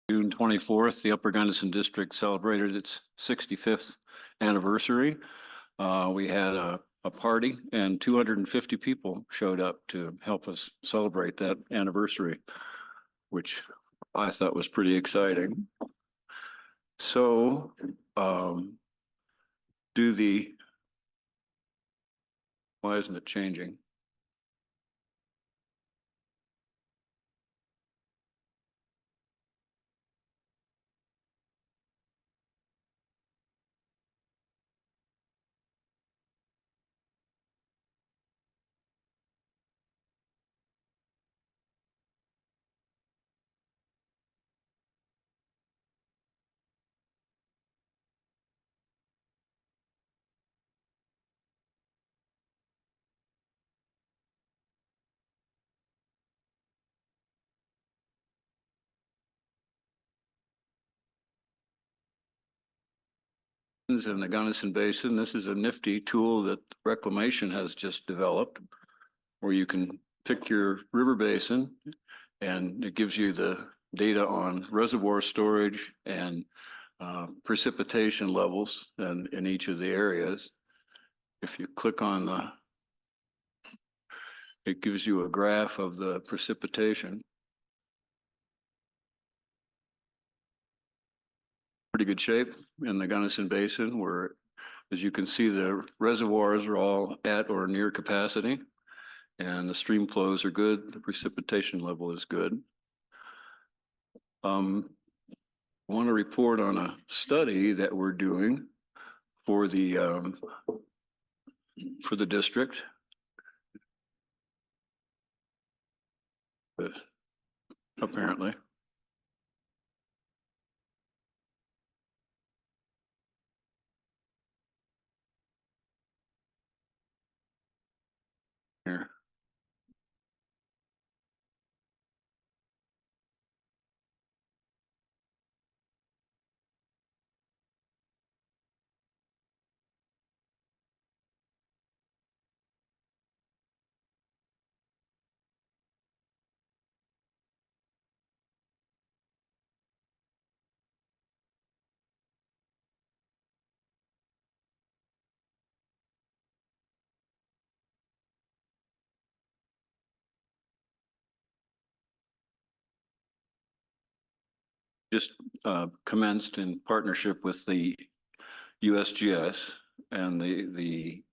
June 24th, the Upper Gunnison District celebrated its 65th anniversary. We had a party and 250 people showed up to help us celebrate that anniversary, which I thought was pretty exciting. So, why isn't it changing? In the Gunnison Basin, this is a nifty tool that Reclamation has just developed, where you can pick your river basin and it gives you the data on reservoir storage and precipitation levels in each of the areas. If you click on it gives you a graph of the precipitation. Pretty good shape in the Gunnison Basin, where, as you can see, the reservoirs are all at or near capacity and the stream flows are good. The precipitation level is good. I want to report on a study that we're doing for the district. Apparently. Here. Just commenced in partnership with the USGS, and the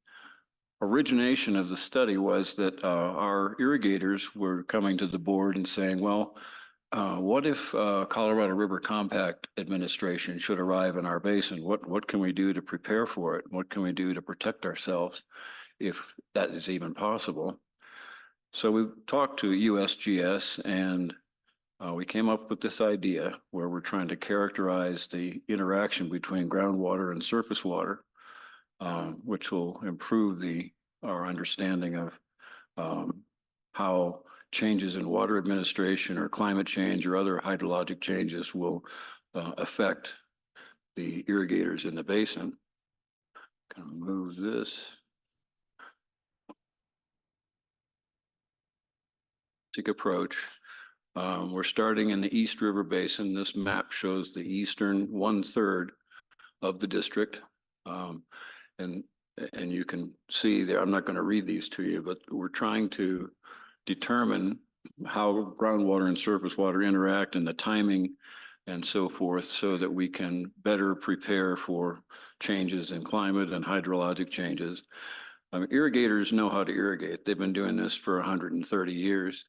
origination of the study was that our irrigators were coming to the board and saying, well, what if Colorado River Compact Administration should arrive in our basin? What can we do to prepare for it? What can we do to protect ourselves if that is even possible? So we talked to USGS and we came up with this idea where we're trying to characterize the interaction between groundwater and surface water, which will improve our understanding of how changes in water administration or climate change or other hydrologic changes will affect the irrigators in the basin. Kind of move this. Approach. We're starting in the East River Basin. This map shows the eastern 1/3 of the district. And you can see there, I'm not going to read these to you, but we're trying to determine how groundwater and surface water interact and the timing and so forth, so that we can better prepare for changes in climate and hydrologic changes. Irrigators know how to irrigate. They've been doing this for 130 years.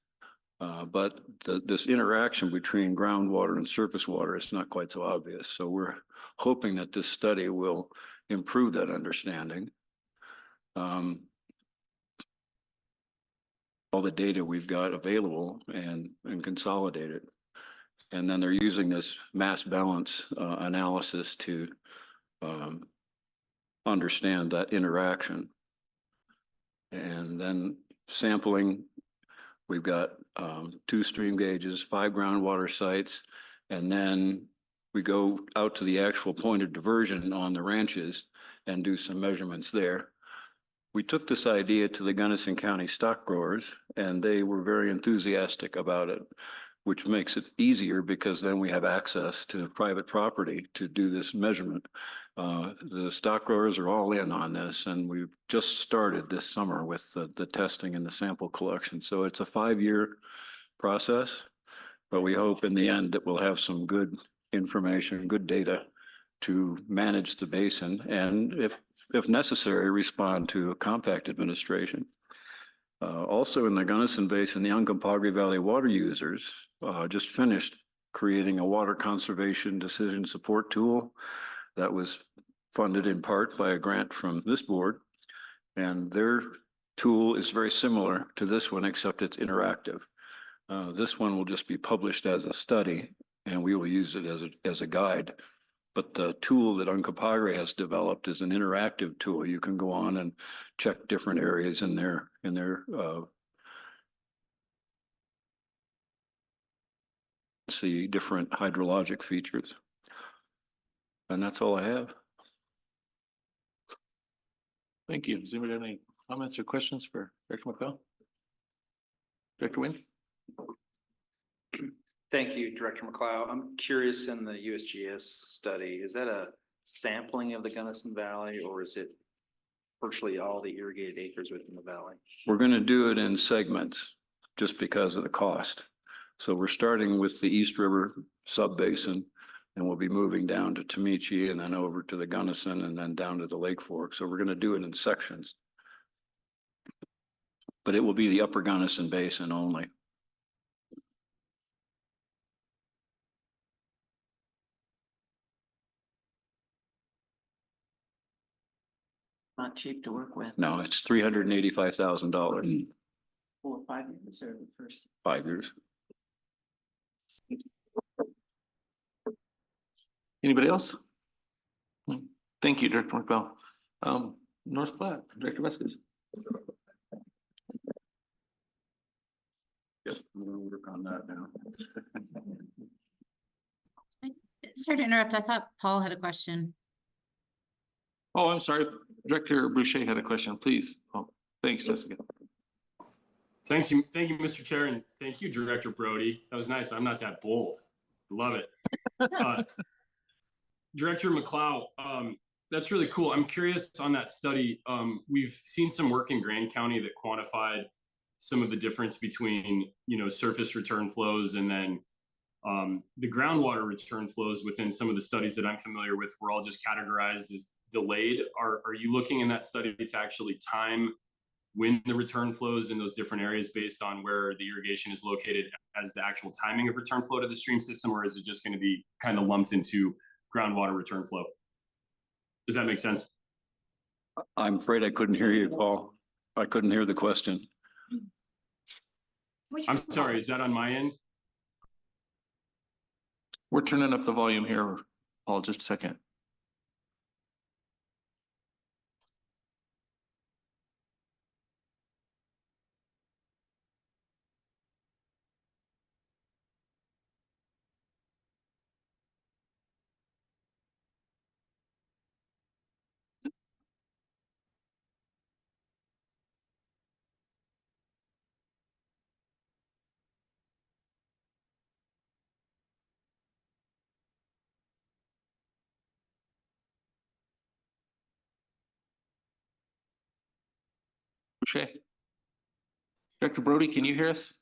But this interaction between groundwater and surface water is not quite so obvious. So we're hoping that this study will improve that understanding. All the data we've got available and consolidate it. And then they're using this mass balance analysis to understand that interaction. And then sampling. We've got 2 stream gauges, 5 groundwater sites, and then we go out to the actual point of diversion on the ranches and do some measurements there. We took this idea to the Gunnison County stock growers, and they were very enthusiastic about it. which makes it easier because then we have access to private property to do this measurement. The stock growers are all in on this, and we've just started this summer with the testing and the sample collection. So it's a 5-year process, but we hope in the end that we'll have some good information, good data to manage the basin, and if necessary, respond to a compact administration. Also in the Gunnison Basin, the Uncompahgre Valley water users just finished creating a water conservation decision support tool that was funded in part by a grant from this board. And their tool is very similar to this one, except it's interactive. This one will just be published as a study, and we will use it as a guide. But the tool that Uncompahgre has developed is an interactive tool. You can go on and check different areas in their see different hydrologic features. And that's all I have. Thank you. Does anybody have any comments or questions for Director McCall? Director Wynn? Thank you, Director McLeod. I'm curious, in the USGS study, is that a sampling of the Gunnison Valley, or is it virtually all the irrigated acres within the valley? We're going to do it in segments just because of the cost. So we're starting with the East River subbasin, and we'll be moving down to Tamichi and then over to the Gunnison and then down to the Lake Fork. So we're going to do it in sections. But it will be the Upper Gunnison Basin only. Not cheap to work with. No, it's $385,000. For 5 years or the first? 5 years. Anybody else? Thank you, Director McCall. North Platte, Director Vasquez. Yes, we're going to work on that now. Sorry to interrupt. I thought Paul had a question. Oh, I'm sorry. Director Boucher had a question, please. Oh, thanks, Jessica. Thank you, Mr. Chair, and thank you, Director Brody. That was nice. I'm not that bold. Love it. Director McLeod, that's really cool. I'm curious on that study. We've seen some work in Grand County that quantified some of the difference between, surface return flows and then the groundwater return flows within some of the studies that I'm familiar with were all just categorized as delayed. Are you looking in that study to actually time when the return flows in those different areas based on where the irrigation is located as the actual timing of return flow to the stream system, or is it just going to be kind of lumped into groundwater return flow? Does that make sense? I'm afraid I couldn't hear you, Paul. I couldn't hear the question. I'm sorry, is that on my end? We're turning up the volume here, Paul, just a second. Boucher. Director Brody, can you hear us?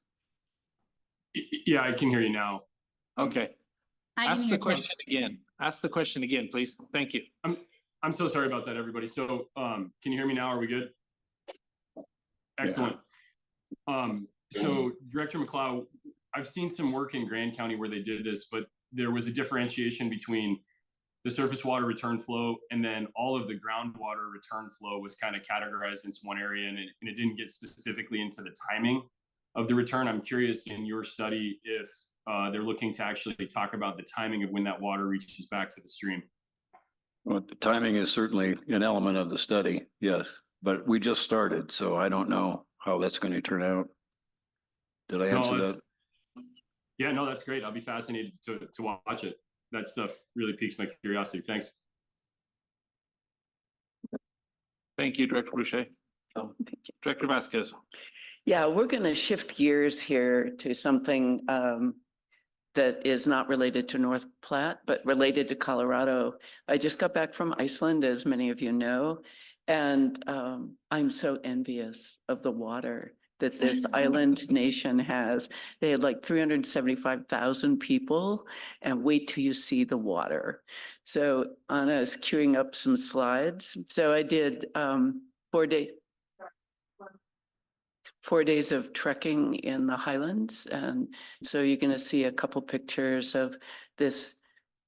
Yeah, I can hear you now. Okay. I can Ask hear the you. question again. Ask the question again, please. Thank you. I'm so sorry about that, everybody. So can you hear me now? Are we good? Excellent. So Director McLeod, I've seen some work in Grand County where they did this, but there was a differentiation between the surface water return flow and then all of the groundwater return flow was kind of categorized into one area, and it didn't get specifically into the timing of the return. I'm curious in your study if they're looking to actually talk about the timing of when that water reaches back to the stream. Well, the timing is certainly an element of the study, yes, but we just started, so I don't know how that's going to turn out. Did I answer that? Yeah, no, that's great. I'll be fascinated to watch it. That stuff really piques my curiosity. Thanks. Thank you, Director Boucher. Director Vasquez. Yeah, we're going to shift gears here to something that is not related to North Platte, but related to Colorado. I just got back from Iceland, as many of you know, and I'm so envious of the water that this island nation has. They had like 375,000 people, and wait till you see the water. So Anna is queuing up some slides. So I did 4 days of trekking in the highlands. And so you're going to see a couple pictures of this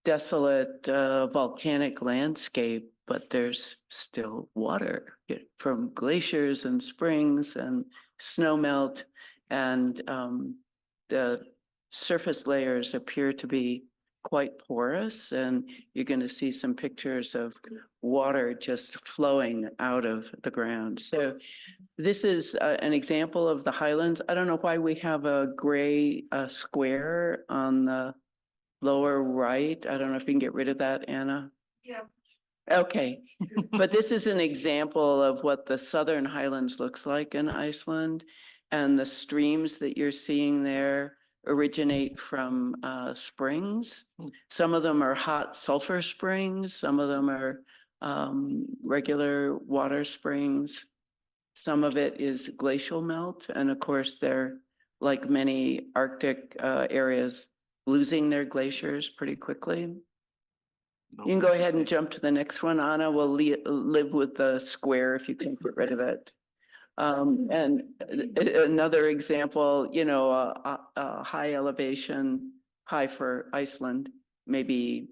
desolate volcanic landscape, but there's still water from glaciers and springs and snowmelt. And the surface layers appear to be quite porous. And you're going to see some pictures of water just flowing out of the ground. So this is an example of the highlands. I don't know why we have a gray square on the lower right. I don't know if you can get rid of that, Anna. Yeah. Okay, but this is an example of what the southern highlands looks like in Iceland. And the streams that you're seeing there originate from springs. Some of them are hot sulfur springs. Some of them are regular water springs. Some of it is glacial melt. And of course, they're, like many Arctic areas, losing their glaciers pretty quickly. You can go ahead and jump to the next one. Anna will live with the square if you can get rid of it. And another example, you know, a high elevation, high for Iceland, maybe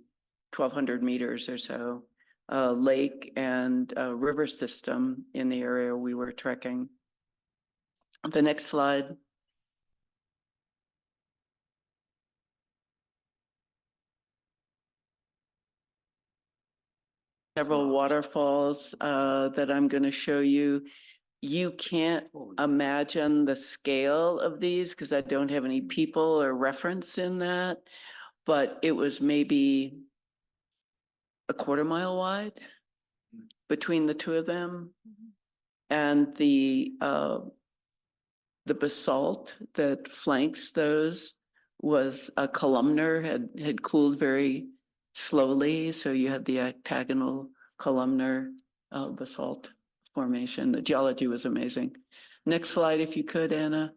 1,200 meters or so, lake and river system in the area we were trekking. The next slide. Several waterfalls that I'm going to show you. You can't imagine the scale of these because I don't have any people or reference in that, but it was maybe a quarter mile wide between the two of them. And the basalt that flanks those was a columnar, had cooled very slowly. So you had the octagonal columnar basalt formation. The geology was amazing. Next slide, if you could, Anna.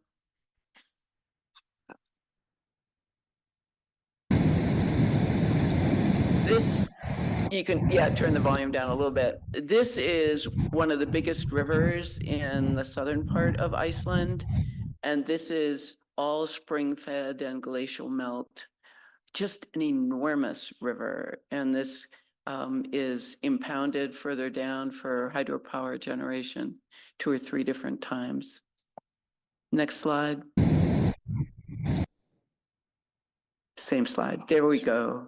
This, you can, yeah, turn the volume down a little bit. This is one of the biggest rivers in the southern part of Iceland. And this is all spring-fed and glacial melt. Just an enormous river. And this is impounded further down for hydropower generation 2 or 3 different times. Next slide. Same slide. There we go.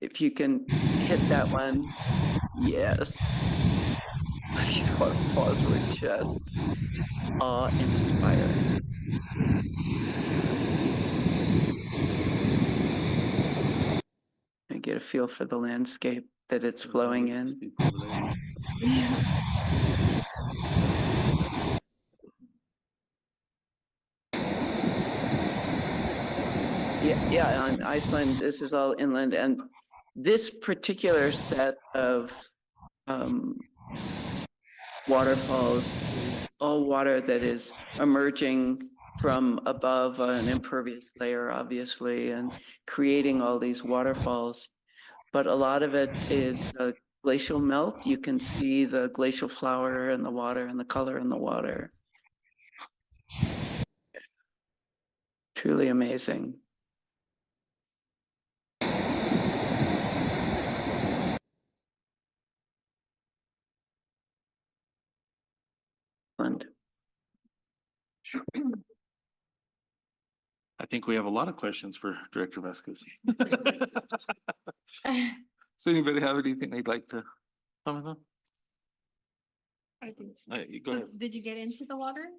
If you can hit that one. Yes. These waterfalls were just awe-inspiring. I get a feel for the landscape that it's flowing in. Yeah, on Iceland, this is all inland. And this particular set of waterfalls is all water that is emerging from above an impervious layer, obviously, and creating all these waterfalls. But a lot of it is glacial melt. You can see the glacial flower in the water and the color in the water. Truly amazing. I think we have a lot of questions for Director Vasquez. Does anybody have anything they'd like to comment on? I think. You go ahead. Did you get into the water?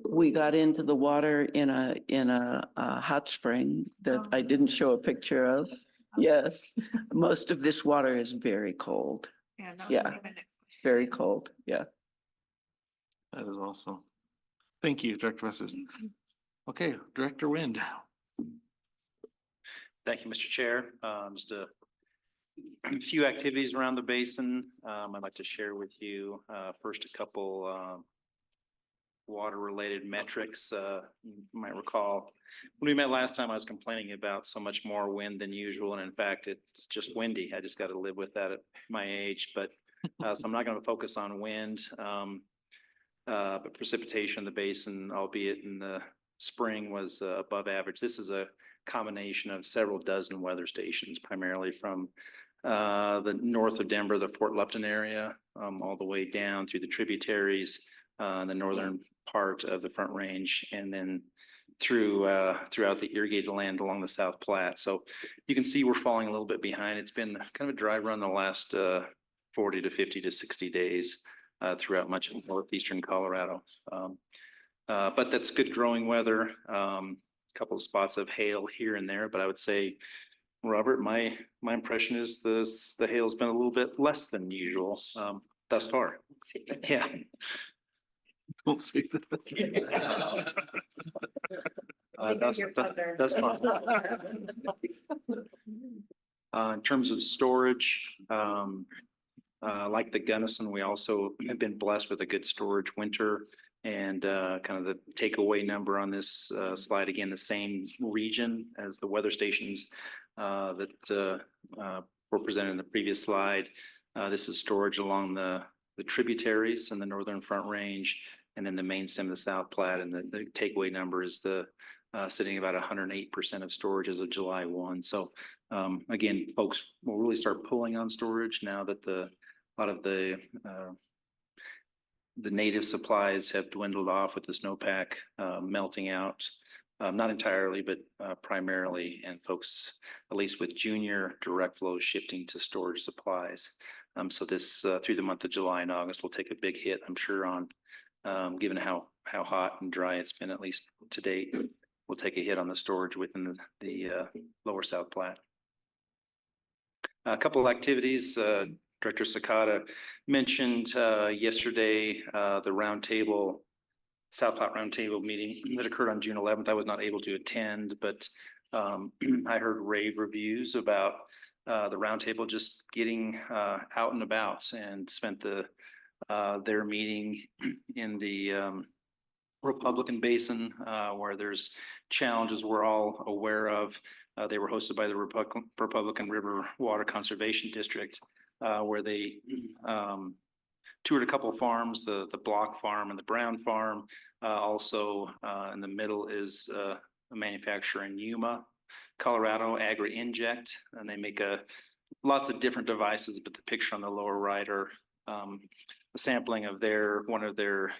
We got into the water in a hot spring that I didn't show a picture of. Yes, most of this water is very cold, Yeah. That was Yeah. gonna be my next question. very cold. Yeah. That is awesome. Thank you, Director Vasquez. Okay, Director Wind. Thank you, Mr. Chair. Just a few activities around the basin. I'd like to share with you, first a couple, water-related metrics. You might recall when we met last time, I was complaining about so much more wind than usual. And in fact, it's just windy. I just got to live with that at my age, but, so I'm not going to focus on wind. But precipitation in the basin, albeit in the spring, was above average. This is a combination of several dozen weather stations, primarily from the north of Denver, the Fort Lupton area, all the way down through the tributaries, the northern part of the Front Range, and then throughout the irrigated land along the South Platte. So you can see we're falling a little bit behind. It's been kind of a dry run the last 40 to 50 to 60 days throughout much of northeastern Colorado. But that's good growing weather. A couple of spots of hail here and there, but I would say, Robert, my impression is the hail's been a little bit less than usual thus far. Yeah. Don't say that. That's fine. In terms of storage, like the Gunnison, we also have been blessed with a good storage winter, and kind of the takeaway number on this slide, again, the same region as the weather stations that were presented in the previous slide. This is storage along the tributaries in the northern Front Range, and then the main stem of the South Platte. And the takeaway number is sitting about 108% of storage as of July 1. So again, folks will really start pulling on storage now that a lot of the native supplies have dwindled off with the snowpack melting out. Not entirely, but primarily, and folks, at least with junior direct flows, shifting to storage supplies. So this through the month of July and August will take a big hit, I'm sure, on given how hot and dry it's been, at least to date. We'll take a hit on the storage within the lower South Platte. A couple of activities. Director Sakata mentioned yesterday the roundtable, South Platte roundtable meeting that occurred on June 11th. I was not able to attend, but I heard rave reviews about the roundtable just getting out and about, and spent their meeting in the Republican Basin, where there's challenges we're all aware of. They were hosted by the Republican River Water Conservation District, where they toured a couple of farms, the Block Farm and the Brown Farm. Also in the middle is a manufacturer in Yuma, Colorado, Agri Inject, and they make lots of different devices, but the picture on the lower right are a sampling of one of their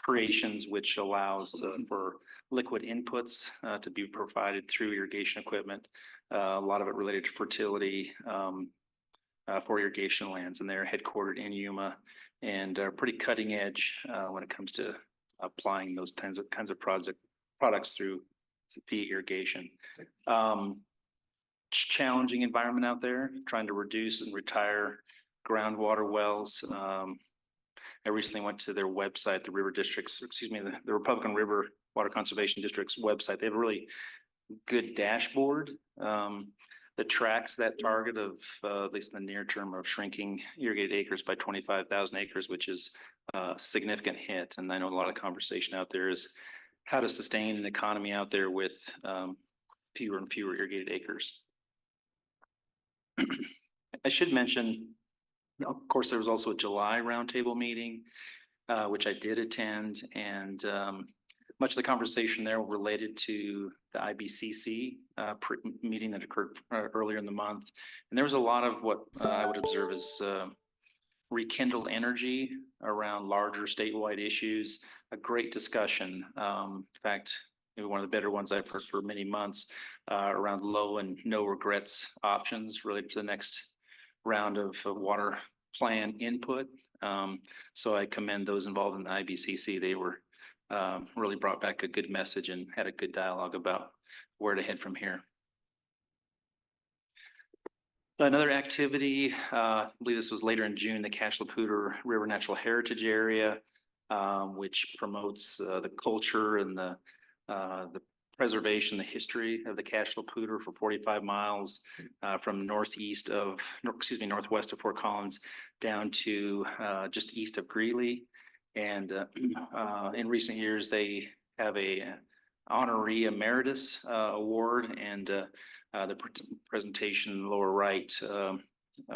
creations, which allows for liquid inputs to be provided through irrigation equipment. A lot of it related to fertility for irrigation lands, and they're headquartered in Yuma, and are pretty cutting edge when it comes to applying those kinds of products through pea irrigation. Challenging environment out there, trying to reduce and retire groundwater wells. I recently went to their website, the Republican River Water Conservation District's website. They have a really good dashboard that tracks that target of, at least in the near term, of shrinking irrigated acres by 25,000 acres, which is a significant hit. And I know a lot of conversation out there is how to sustain an economy out there with fewer and fewer irrigated acres. I should mention, of course, there was also a July roundtable meeting, which I did attend, and much of the conversation there related to the IBCC meeting that occurred earlier in the month. And there was a lot of what I would observe as rekindled energy around larger statewide issues, a great discussion. In fact, maybe one of the better ones I've heard for many months around low and no regrets options related to the next round of water plan input. So I commend those involved in the IBCC. They were really brought back a good message and had a good dialogue about where to head from here. Another activity, I believe this was later in June, the Cache-la-Poudre River Natural Heritage Area, which promotes the culture and the the preservation, the history of the Cache La Poudre for 45 miles from northwest of Fort Collins down to just east of Greeley. And in recent years, they have a honoree emeritus award, and the presentation lower right,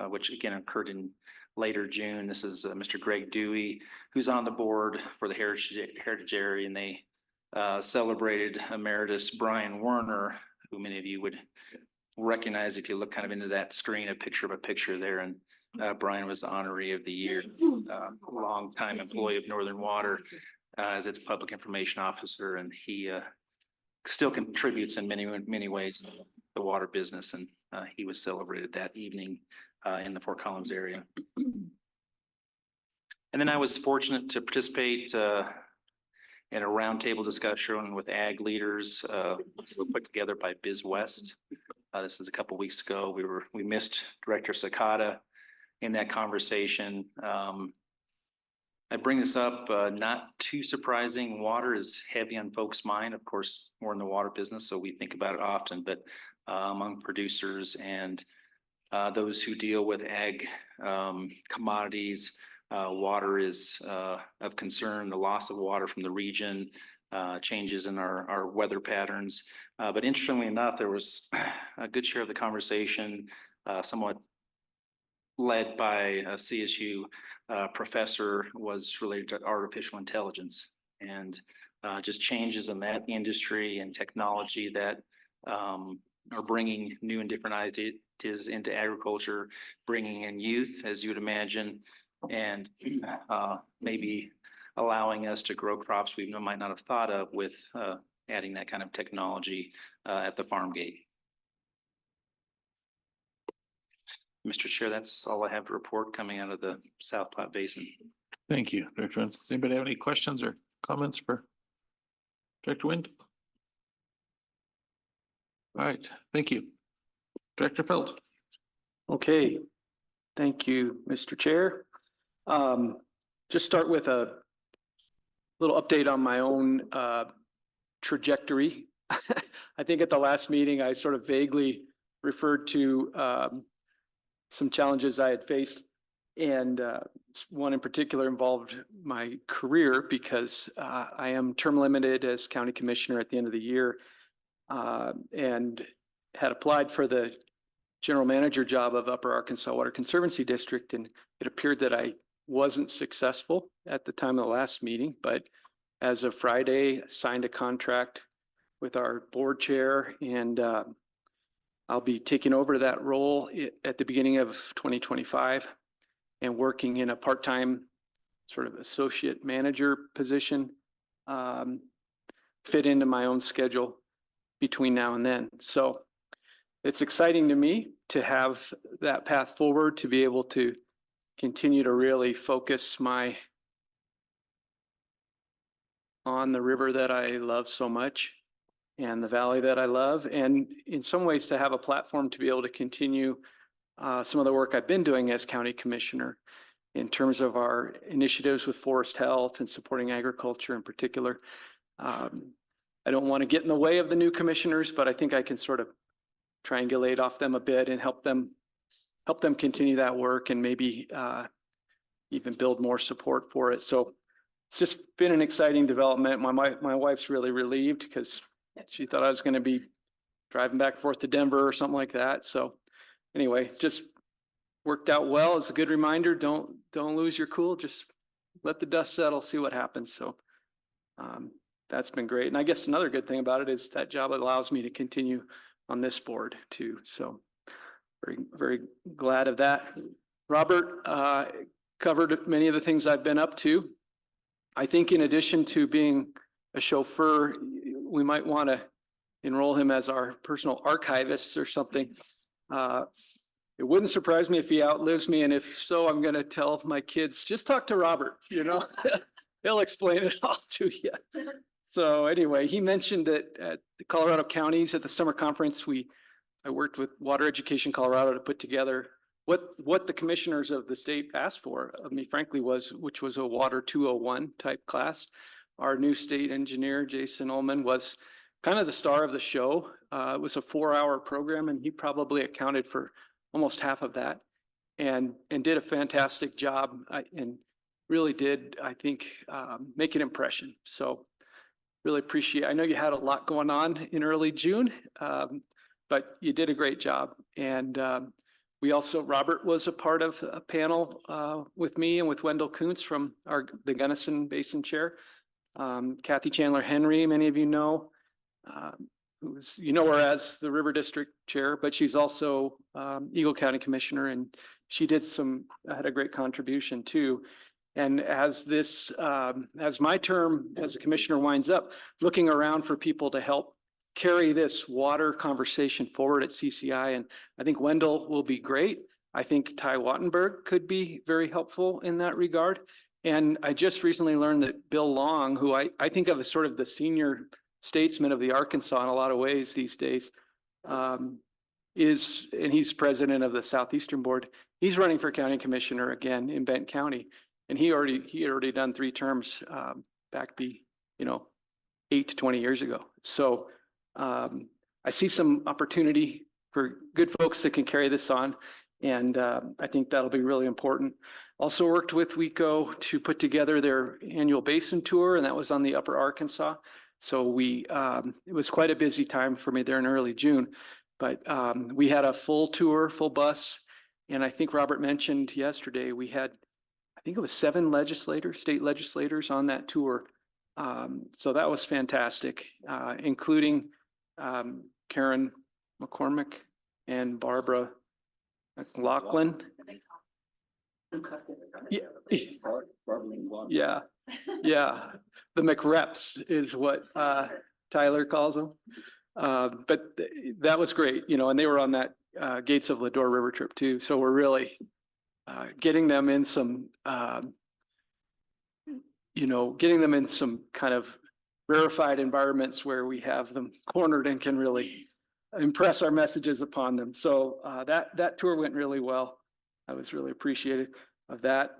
which again occurred in later June. This is Mr. Greg Dewey, who's on the board for the Heritage Area, and they celebrated Emeritus Brian Werner, who many of you would recognize if you look kind of into that screen, a picture there. And Brian was the honoree of the year, longtime employee of Northern Water as its public information officer, and he still contributes in many ways in the water business. And he was celebrated that evening in the Fort Collins area. And then I was fortunate to participate in a roundtable discussion with ag leaders put together by BizWest. This is a couple weeks ago. We missed Director Sakata in that conversation. I bring this up, not too surprising. Water is heavy on folks' mind. Of course, we're in the water business, so we think about it often, but among producers and those who deal with ag commodities, water is of concern. The loss of water from the region, changes in our weather patterns. But interestingly enough, there was a good share of the conversation, somewhat led by a CSU professor, was related to artificial intelligence and just changes in that industry and technology that are bringing new and different ideas into agriculture, bringing in youth, as you would imagine, and maybe allowing us to grow crops we might not have thought of with adding that kind of technology at the farm gate. Mr. Chair, that's all I have to report coming out of the South Platte Basin. Thank you, Director Wind. Does anybody have any questions or comments for Director Wind? All right, thank you. Director Felt. Okay, thank you, Mr. Chair. Just start with a little update on my own trajectory. I think at the last meeting, I sort of vaguely referred to some challenges I had faced, and one in particular involved my career, because I am term limited as county commissioner at the end of the year, and had applied for the general manager job of Upper Arkansas Water Conservancy District, and it appeared that I wasn't successful at the time of the last meeting, but as of Friday, signed a contract with our board chair, and I'll be taking over that role at the beginning of 2025 and working in a part-time sort of associate manager position, fit into my own schedule between now and then. So it's exciting to me to have that path forward, to be able to continue to really focus on the river that I love so much and the valley that I love, and in some ways to have a platform to be able to continue some of the work I've been doing as county commissioner in terms of our initiatives with forest health and supporting agriculture in particular. I don't want to get in the way of the new commissioners, but I think I can sort of triangulate off them a bit and help them continue that work, and maybe even build more support for it. So it's just been an exciting development. My wife's really relieved, because she thought I was going to be driving back and forth to Denver or something like that. So anyway, it just worked out well. It's a good reminder. Don't lose your cool. Just let the dust settle, see what happens. So that's been great. And I guess another good thing about it is that job allows me to continue on this board too. So very, very glad of that. Robert covered many of the things I've been up to. I think in addition to being a chauffeur, we might want to enroll him as our personal archivist or something. It wouldn't surprise me if he outlives me, and if so, I'm going to tell my kids, just talk to Robert, he'll explain it all to you. So anyway, he mentioned that at the Colorado counties at the summer conference, I worked with Water Education Colorado to put together what the commissioners of the state asked for of me, frankly, which was a Water 201 type class our new state engineer, Jason Ullman, was kind of the star of the show. It was a 4-hour program, and he probably accounted for almost half of that, and did a fantastic job, and really did, I think, make an impression. So really appreciate. I know you had a lot going on in early June, but you did a great job. And we also, Robert was a part of a panel with me and with Wendell Kuntz from the Gunnison Basin Chair. Kathy Chandler Henry, many of you know, who's, you know her as the River District Chair, but she's also Eagle County Commissioner, and she had a great contribution too. And as my term as a commissioner winds up, looking around for people to help carry this water conversation forward at CCI. And I think Wendell will be great. I think Ty Wattenberg could be very helpful in that regard. And I just recently learned that Bill Long, who I think of as sort of the senior statesman of the Arkansas in a lot of ways these days, and he's president of the Southeastern Board. He's running for county commissioner again in Benton County. And he had already done 3 terms back 8 to 20 years ago. So I see some opportunity for good folks that can carry this on. And I think that'll be really important. Also worked with WECO to put together their annual basin tour, and that was on the Upper Arkansas. So it was quite a busy time for me there in early June, but we had a full tour, full bus. And I think Robert mentioned yesterday, we had, I think it was 7 state legislators on that tour. So that was fantastic, including Karen McCormick and Barbara McLaughlin. Yeah, yeah. The McReps is what Tyler calls them. But that was great, and they were on that Gates of Lador River trip too. So we're really getting them in some, kind of rarefied environments where we have them cornered and can really impress our messages upon them. So that tour went really well. I was really appreciative of that.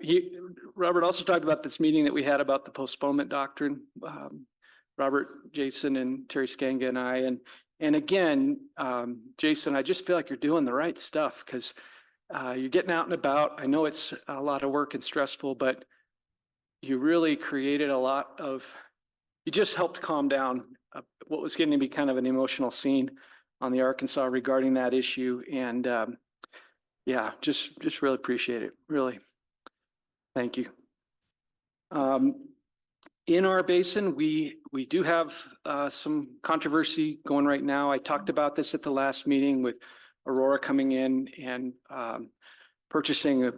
Robert also talked about this meeting that we had about the postponement doctrine. Robert, Jason, and Terry Skanga and I, and again, Jason, I just feel like you're doing the right stuff because you're getting out and about. I know it's a lot of work and stressful, but you really created you just helped calm down what was getting to be kind of an emotional scene on the Arkansas regarding that issue. And yeah, just really appreciate it. Really. Thank you. In our basin, we do have some controversy going right now. I talked about this at the last meeting with Aurora coming in and purchasing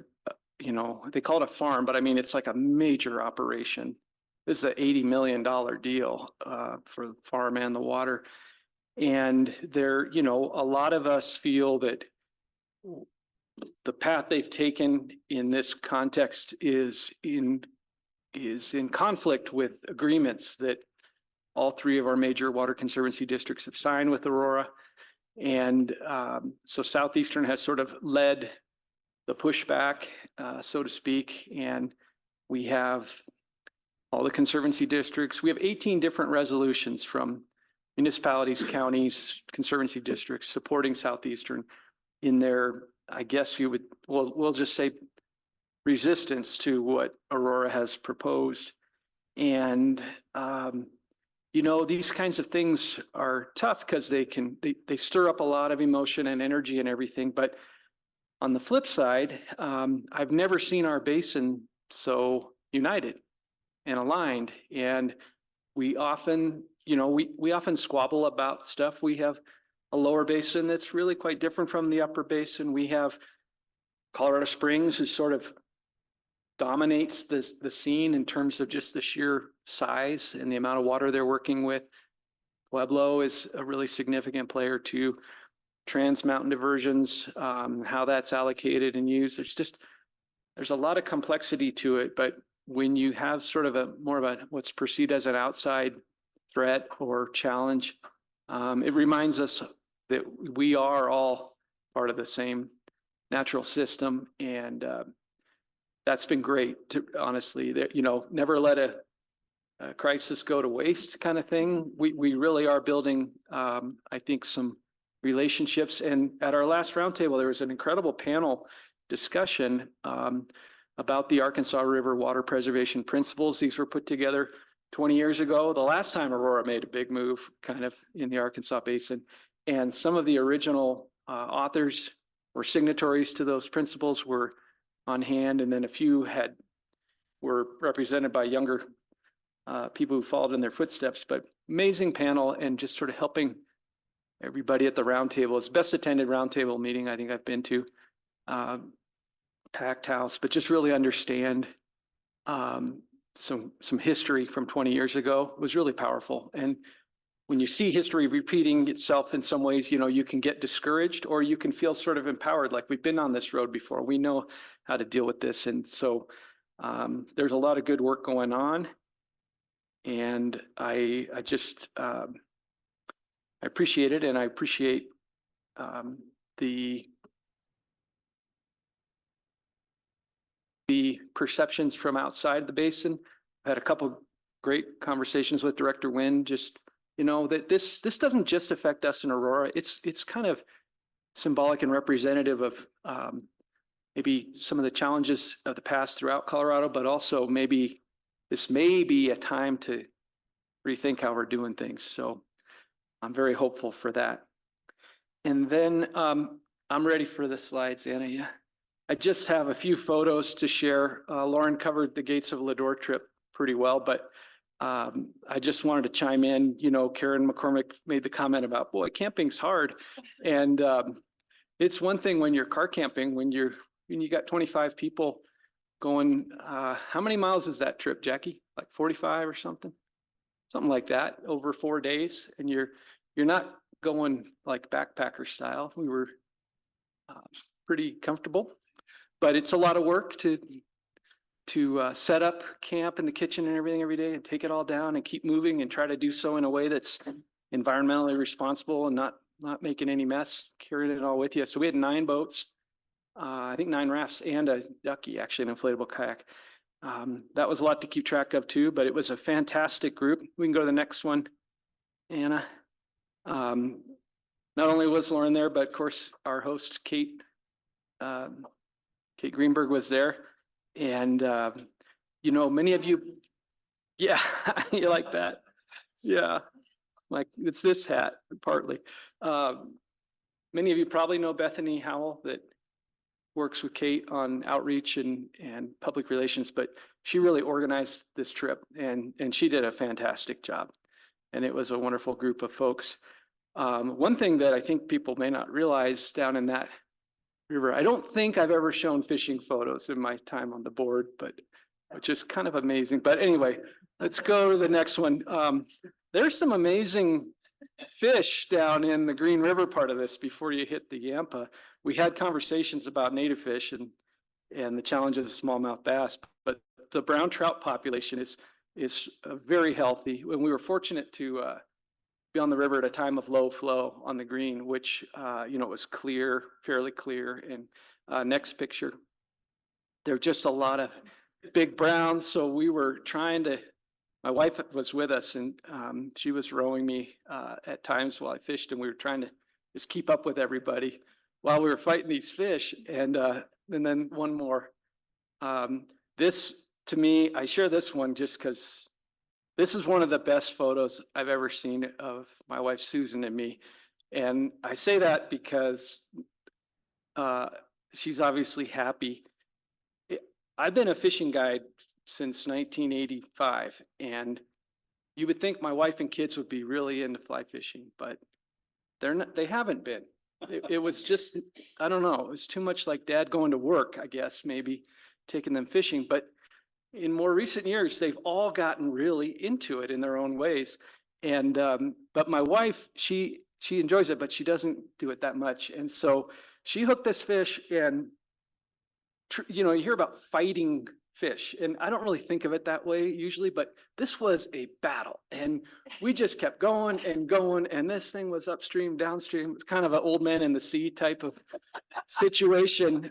they call it a farm, but I mean, it's like a major operation. This is an $80 million deal for the farm and the water. And there, a lot of us feel that the path they've taken in this context is in conflict with agreements that all 3 of our major water conservancy districts have signed with Aurora. And so Southeastern has sort of led the pushback, so to speak. And we have all the conservancy districts. We have 18 different resolutions from municipalities, counties, conservancy districts supporting Southeastern in their, I guess we'll just say resistance to what Aurora has proposed. And, these kinds of things are tough because they stir up a lot of emotion and energy and everything. But on the flip side, I've never seen our basin so united and aligned. And we often, we often squabble about stuff. We have a lower basin that's really quite different from the upper basin. We have Colorado Springs, who sort of dominates the scene in terms of just the sheer size and the amount of water they're working with. Pueblo is a really significant player too. Trans Mountain diversions, how that's allocated and used. There's a lot of complexity to it, but when you have sort of more of what's perceived as an outside threat or challenge, it reminds us that we are all part of the same natural system. And that's been great to honestly, never let a crisis go to waste kind of thing. We really are building, I think, some relationships. And at our last roundtable, there was an incredible panel discussion about the Arkansas River water preservation principles. These were put together 20 years ago, the last time Aurora made a big move kind of in the Arkansas basin. And some of the original authors or signatories to those principles were on hand, and then a few were represented by younger people who followed in their footsteps. But amazing panel, and just sort of helping everybody at the roundtable. It's best attended roundtable meeting I think I've been to. Packed house, but just really understand some history from 20 years ago was really powerful. And when you see history repeating itself in some ways, you know, you can get discouraged, or you can feel sort of empowered, like we've been on this road before. We know how to deal with this. And so there's a lot of good work going on. And I just I appreciate it, and I appreciate the perceptions from outside the basin. I had a couple great conversations with Director Wynn, just, you know, that this doesn't just affect us in Aurora. It's kind of symbolic and representative of maybe some of the challenges of the past throughout Colorado, but also maybe this may be a time to rethink how we're doing things. So I'm very hopeful for that. And then I'm ready for the slides, Anna. Yeah. I just have a few photos to share. Lauren covered the Gates of Lador trip pretty well, but I just wanted to chime in. You know, Karen McCormick made the comment about, boy, camping's hard. And it's one thing when you're car camping, when you got 25 people going, how many miles is that trip, Jackie? Like 45 or something? Something like that over 4 days. And you're not going like backpacker style. We were pretty comfortable. But it's a lot of work to set up camp in the kitchen and everything every day, and take it all down and keep moving and try to do so in a way that's environmentally responsible and not making any mess, carrying it all with you. So we had 9 boats, I think 9 rafts, and a ducky, actually an inflatable kayak. That was a lot to keep track of too, but it was a fantastic group. We can go to the next one, Anna. Not only was Lauren there, but of course our host, Kate Greenberg was there. And, you know, many of you, yeah, you like that? Yeah, like it's this hat, partly. Many of you probably know Bethany Howell, that works with Kate on outreach and public relations, but she really organized this trip, and she did a fantastic job. And it was a wonderful group of folks. One thing that I think people may not realize down in that river, I don't think I've ever shown fishing photos in my time on the board, but which is kind of amazing. But anyway, let's go to the next one. There's some amazing fish down in the Green River part of this before you hit the Yampa. We had conversations about native fish and the challenges of smallmouth bass, but the brown trout population is very healthy. And we were fortunate to be on the river at a time of low flow on the Green, which, you know, was clear, fairly clear. And next picture, there were just a lot of big browns. So we were trying to, my wife was with us, and she was rowing me at times while I fished, and we were trying to just keep up with everybody while we were fighting these fish. And then one more. This, to me, I share this one just because this is one of the best photos I've ever seen of my wife, Susan, and me. And I say that because she's obviously happy. I've been a fishing guide since 1985, and you would think my wife and kids would be really into fly fishing, but they're not, they haven't been. It was just, I don't know, it was too much like dad going to work, I guess, maybe taking them fishing. But in more recent years, they've all gotten really into it in their own ways. And but my wife, she enjoys it, but she doesn't do it that much. And so she hooked this fish, and you know, you hear about fighting fish, and I don't really think of it that way usually, but this was a battle, and we just kept going and going, and this thing was upstream, downstream. It's kind of an old man in the sea type of situation.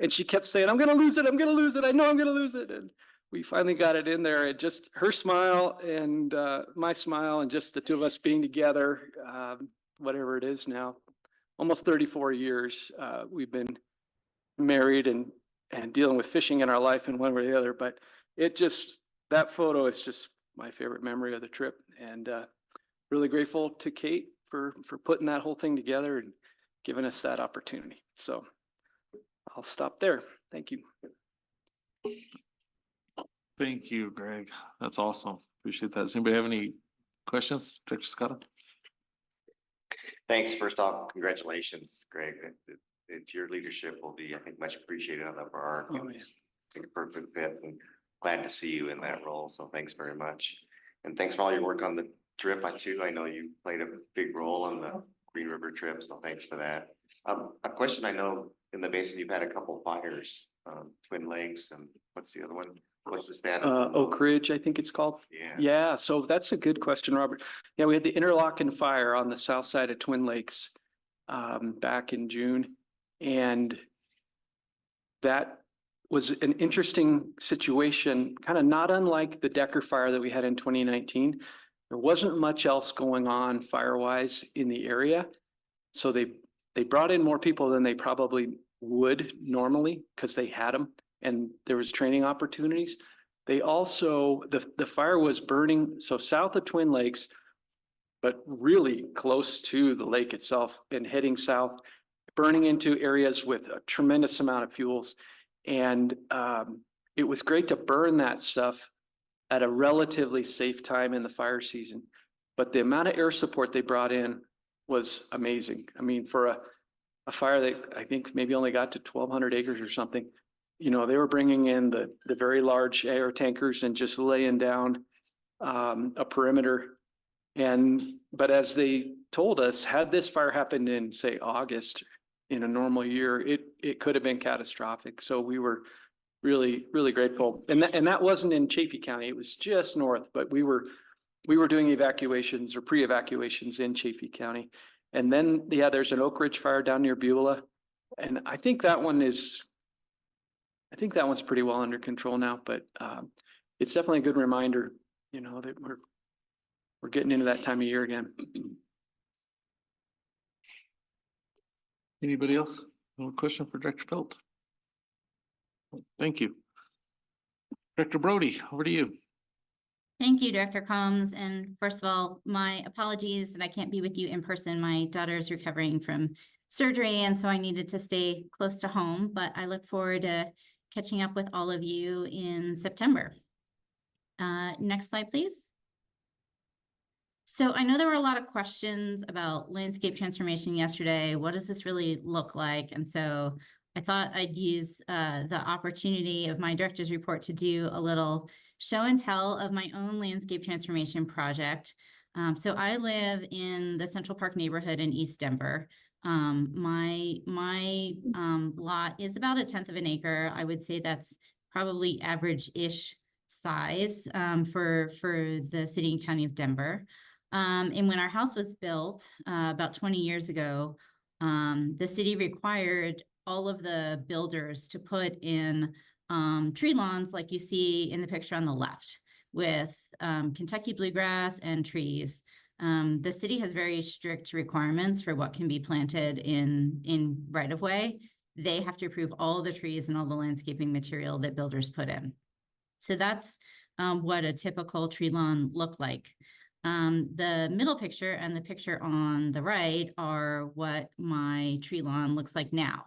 And she kept saying, I'm going to lose it. I'm going to lose it. I know I'm going to lose it. And we finally got it in there. It just, her smile and my smile and just the two of us being together, whatever it is now, almost 34 years, we've been married and dealing with fishing in our life in one way or the other. But it just, that photo is just my favorite memory of the trip. And really grateful to Kate for putting that whole thing together and giving us that opportunity. So I'll stop there. Thank you. Thank you, Greg. That's awesome. Appreciate that. Does anybody have any questions? Director Scott? Thanks. First off, congratulations, Greg. Your leadership will be, I think, much appreciated on the bar. Oh, yeah. I think a perfect fit, and glad to see you in that role. So thanks very much. And thanks for all your work on the trip. I know you played a big role on the Green River trip, so thanks for that. A question, I know in the basin you've had a couple fires, Twin Lakes, and what's the other one? What's the status? Oak Ridge, I think it's called. Yeah. Yeah, so that's a good question, Robert. Yeah, we had the interlocking fire on the south side of Twin Lakes back in June. And that was an interesting situation, kind of not unlike the Decker fire that we had in 2019. There wasn't much else going on fire-wise in the area. So they brought in more people than they probably would normally because they had them and there was training opportunities. They also, the fire was burning, so south of Twin Lakes, but really close to the lake itself and heading south, burning into areas with a tremendous amount of fuels. And it was great to burn that stuff at a relatively safe time in the fire season. But the amount of air support they brought in was amazing. I mean, for a fire that I think maybe only got to 1,200 acres or something, you know, they were bringing in the very large air tankers and just laying down a perimeter. But as they told us, had this fire happened in, say, August in a normal year, it could have been catastrophic. So we were really, really grateful. And that wasn't in Chaffee County. It was just north, but we were doing evacuations or pre-evacuations in Chaffee County. And then, yeah, there's an Oak Ridge fire down near Beulah. And I think that one's pretty well under control now, but it's definitely a good reminder, you know, that we're getting into that time of year again. Anybody else? No question for Director Pelt? Thank you. Director Brody, over to you. Thank you, Director Combs. And first of all, my apologies that I can't be with you in person. My daughter is recovering from surgery, and so I needed to stay close to home, but I look forward to catching up with all of you in September. Next slide, please. So I know there were a lot of questions about landscape transformation yesterday. What does this really look like? And so I thought I'd use the opportunity of my director's report to do a little show and tell of my own landscape transformation project. So I live in the Central Park neighborhood in East Denver. My lot is about 1/10 of an acre. I would say that's probably average-ish size for the city and county of Denver. And when our house was built about 20 years ago, the city required all of the builders to put in tree lawns like you see in the picture on the left with Kentucky bluegrass and trees. The city has very strict requirements for what can be planted in right-of-way. They have to approve all of the trees and all the landscaping material that builders put in. So that's what a typical tree lawn looked like. The middle picture and the picture on the right are what my tree lawn looks like now.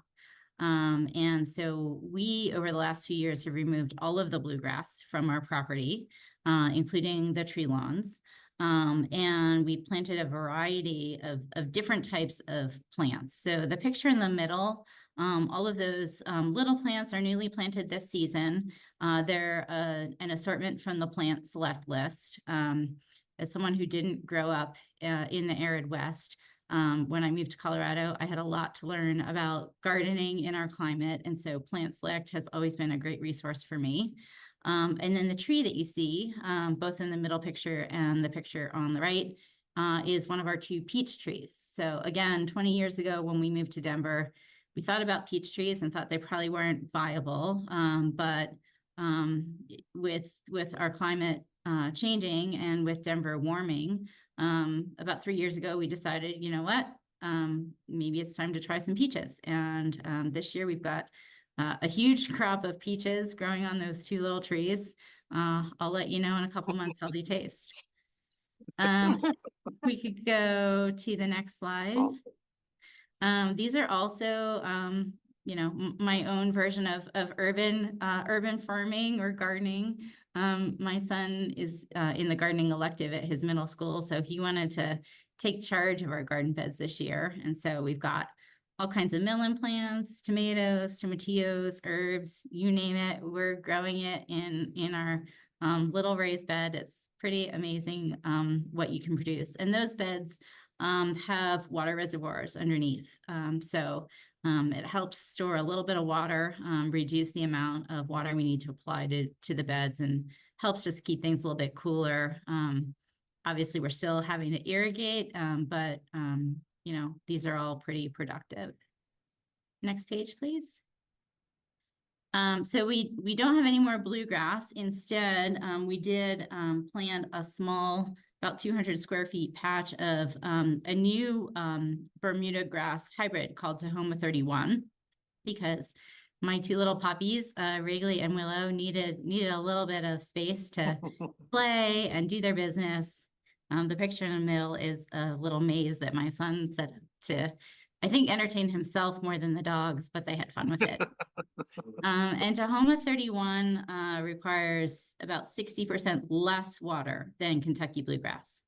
And so we, over the last few years, have removed all of the bluegrass from our property, including the tree lawns. And we planted a variety of different types of plants. So the picture in the middle, all of those little plants are newly planted this season. They're an assortment from the plant select list. As someone who didn't grow up in the arid West, when I moved to Colorado, I had a lot to learn about gardening in our climate. And so Plant Select has always been a great resource for me. And then the tree that you see, both in the middle picture and the picture on the right, is one of our 2 peach trees. So again, 20 years ago when we moved to Denver, we thought about peach trees and thought they probably weren't viable. But with our climate changing and with Denver warming, about 3 years ago, we decided, you know what? Maybe it's time to try some peaches. And this year we've got a huge crop of peaches growing on those 2 little trees. I'll let you know in a couple months how they taste. We could go to the next slide. These are also, you know, my own version of urban farming or gardening. My son is in the gardening elective at his middle school, so he wanted to take charge of our garden beds this year. And so we've got all kinds of melon plants, tomatoes, tomatillos, herbs, you name it. We're growing it in our little raised bed. It's pretty amazing what you can produce. And those beds have water reservoirs underneath. It helps store a little bit of water, reduce the amount of water we need to apply to the beds, and helps just keep things a little bit cooler. Obviously, we're still having to irrigate, but you know, these are all pretty productive. Next page, please. So we don't have any more bluegrass. Instead, we did plant a small, about 200 square feet patch of a new Bermuda grass hybrid called Tahoma 31, because my 2 little puppies, Wrigley and Willow, needed a little bit of space to play and do their business. The picture in the middle is a little maze that my son set to, I think, entertain himself more than the dogs, but they had fun with it. And Tahoma 31 requires about 60% less water than Kentucky bluegrass.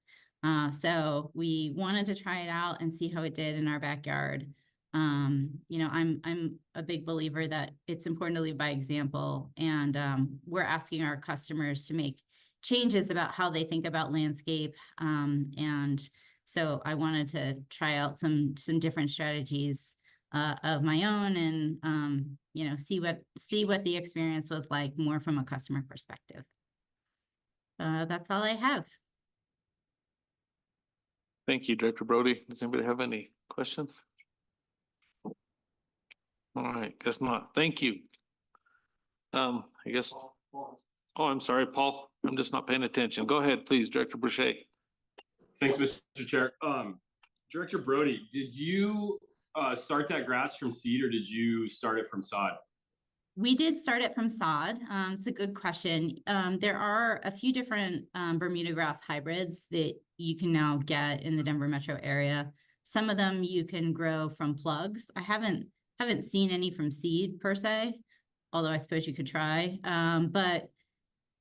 So we wanted to try it out and see how it did in our backyard. You know, I'm a big believer that it's important to lead by example, and we're asking our customers to make changes about how they think about landscape. And so I wanted to try out some different strategies of my own, and you know, see what the experience was like more from a customer perspective. That's all I have. Thank you, Director Brody. Does anybody have any questions? All right, guess not. Thank you. I guess, oh, I'm sorry, Paul. I'm just not paying attention. Go ahead, please, Director Boucher. Thanks, Mr. Chair. Director Brody, did you start that grass from seed, or did you start it from sod? We did start it from sod. It's a good question. There are a few different Bermuda grass hybrids that you can now get in the Denver metro area. Some of them you can grow from plugs. I haven't seen any from seed per se, although I suppose you could try. But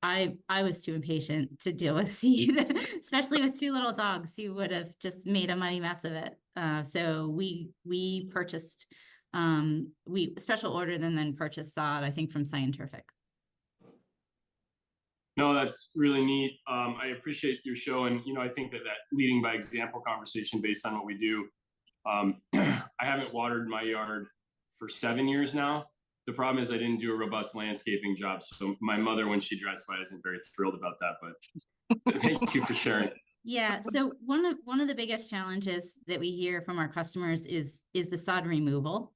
I was too impatient to deal with seed, especially with 2 little dogs who would have just made a muddy mess of it. So we purchased, we special ordered and then purchased sod, I think, from Scientific. No, that's really neat. I appreciate your show, and you know, I think that leading by example conversation based on what we do. I haven't watered my yard for 7 years now. The problem is I didn't do a robust landscaping job, so my mother, when she drives by, isn't very thrilled about that. But thank you for sharing. Yeah. So one of the biggest challenges that we hear from our customers is the sod removal.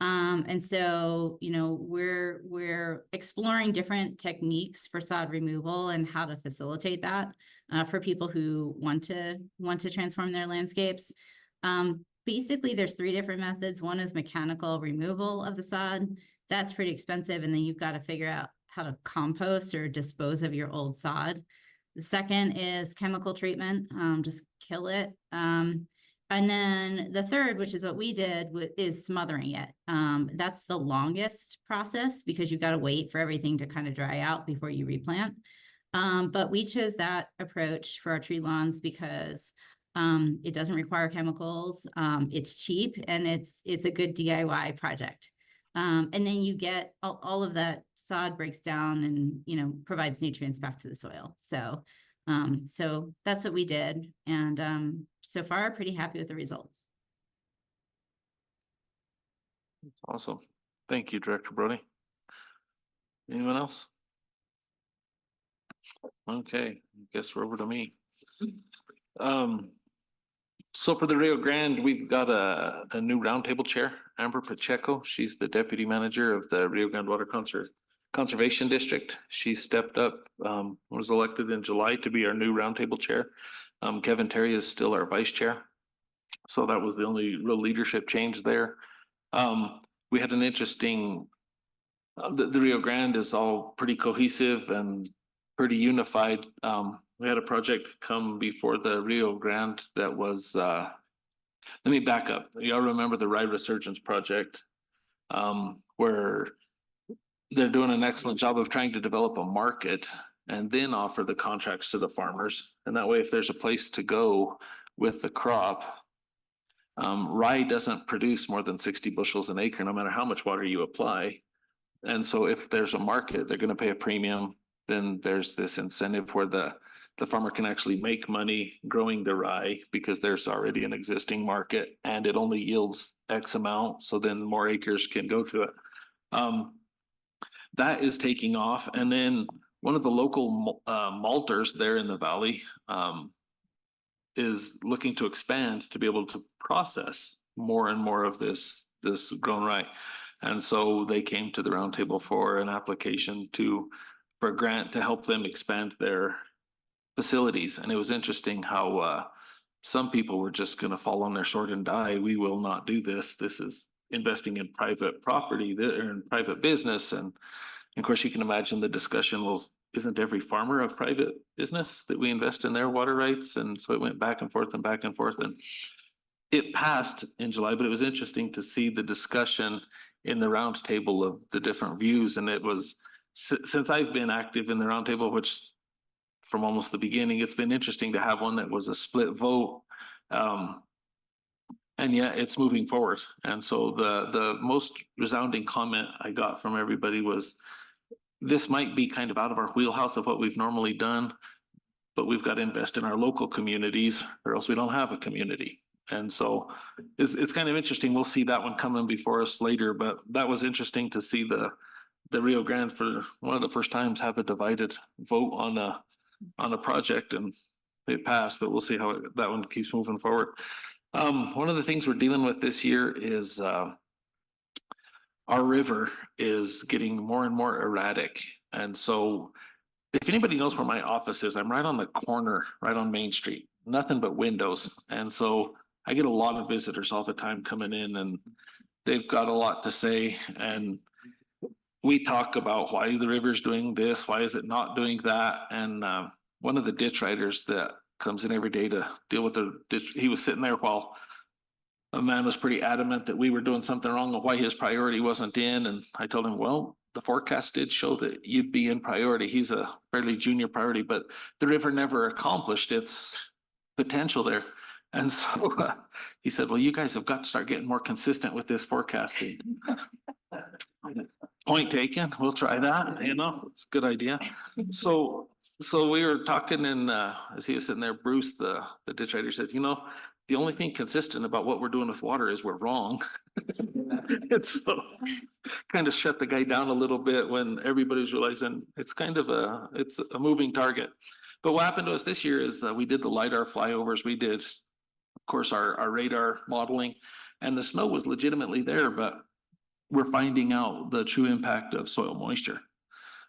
And so, you know, we're exploring different techniques for sod removal and how to facilitate that for people who want to transform their landscapes. Basically, there's 3 different methods. One is mechanical removal of the sod. That's pretty expensive, and then you've got to figure out how to compost or dispose of your old sod. The second is chemical treatment, just kill it. And then the third, which is what we did, is smothering it. That's the longest process because you've got to wait for everything to kind of dry out before you replant. But we chose that approach for our tree lawns because it doesn't require chemicals, it's cheap, and it's a good DIY project. And then you get all of that sod breaks down and, you know, provides nutrients back to the soil. So that's what we did. And so far, pretty happy with the results. That's awesome. Thank you, Director Brody. Anyone else? Okay, I guess we're over to me. So for the Rio Grande, we've got a new roundtable chair, Amber Pacheco. She's the deputy manager of the Rio Grande Water Conservation District. She stepped up, was elected in July to be our new roundtable chair. Kevin Terry is still our vice chair. So that was the only real leadership change there. We had an interesting, the Rio Grande is all pretty cohesive and pretty unified. We had a project come before the Rio Grande that was, let me back up. Y'all remember the Rye Resurgence Project, where they're doing an excellent job of trying to develop a market and then offer the contracts to the farmers. And that way, if there's a place to go with the crop, rye doesn't produce more than 60 bushels an acre, no matter how much water you apply. And so if there's a market, they're going to pay a premium. Then there's this incentive where the farmer can actually make money growing the rye because there's already an existing market and it only yields X amount. So then more acres can go to it. That is taking off. And then one of the local malters there in the valley is looking to expand to be able to process more and more of this grown rye. And so they came to the roundtable for an application for a grant to help them expand their facilities. And it was interesting how some people were just going to fall on their sword and die. We will not do this. This is investing in private property or in private business. And of course, you can imagine the discussion was, isn't every farmer a private business that we invest in their water rights? And so it went back and forth and back and forth. And it passed in July, but it was interesting to see the discussion in the roundtable of the different views. And it was, since I've been active in the roundtable, which from almost the beginning, it's been interesting to have one that was a split vote. And yet it's moving forward. And so the most resounding comment I got from everybody was, this might be kind of out of our wheelhouse of what we've normally done, but we've got to invest in our local communities or else we don't have a community. And so it's kind of interesting. We'll see that one coming before us later, but that was interesting to see the Rio Grande for one of the first times have a divided vote on a project, and it passed, but we'll see how that one keeps moving forward. One of the things we're dealing with this year is our river is getting more and more erratic. And so if anybody knows where my office is, I'm right on the corner, right on Main Street, nothing but windows. And so I get a lot of visitors all the time coming in, and they've got a lot to say. And we talk about why the river's doing this, why is it not doing that? And one of the ditch riders that comes in every day to deal with the ditch, he was sitting there while a man was pretty adamant that we were doing something wrong and why his priority wasn't in. And I told him, well, the forecast did show that you'd be in priority. He's a fairly junior priority, but the river never accomplished its potential there. And so he said, well, you guys have got to start getting more consistent with this forecasting. Point taken. We'll try that. It's a good idea. So we were talking, and as he was sitting there, Bruce, the ditch rider, said, the only thing consistent about what we're doing with water is we're wrong. And so kind of shut the guy down a little bit when everybody's realizing it's kind of it's a moving target. But what happened to us this year is we did the LiDAR flyovers. We did, of course, our radar modeling, and the snow was legitimately there, but we're finding out the true impact of soil moisture.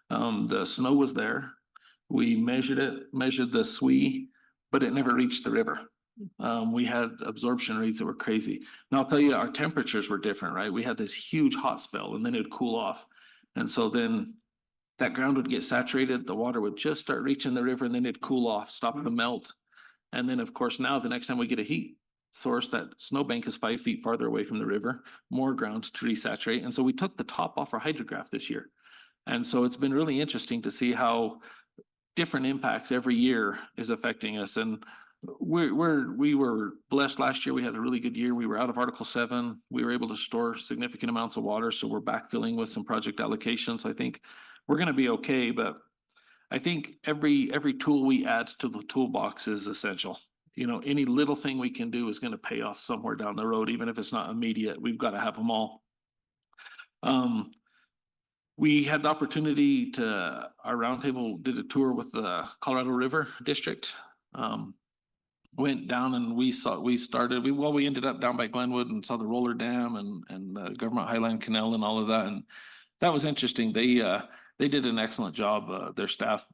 The snow was there. We measured the SWE, but it never reached the river. We had absorption rates that were crazy. Now I'll tell you, our temperatures were different, right? We had this huge hot spell and then it would cool off. And so then that ground would get saturated. The water would just start reaching the river and then it'd cool off, stop the melt. And then of course, now the next time we get a heat source, that snowbank is 5 feet farther away from the river, more ground to resaturate. And so we took the top off our hydrograph this year. And so it's been really interesting to see how different impacts every year is affecting us. And we were blessed last year. We had a really good year. We were out of Article 7. We were able to store significant amounts of water. So we're backfilling with some project allocations. I think we're going to be okay, but I think every tool we add to the toolbox is essential. Any little thing we can do is going to pay off somewhere down the road, even if it's not immediate. We've got to have them all. We had the opportunity our roundtable did a tour with the Colorado River District. Went down and we ended up down by Glenwood and saw the roller dam and the Government Highland Canal and all of that. And that was interesting. They they did an excellent job. Their staff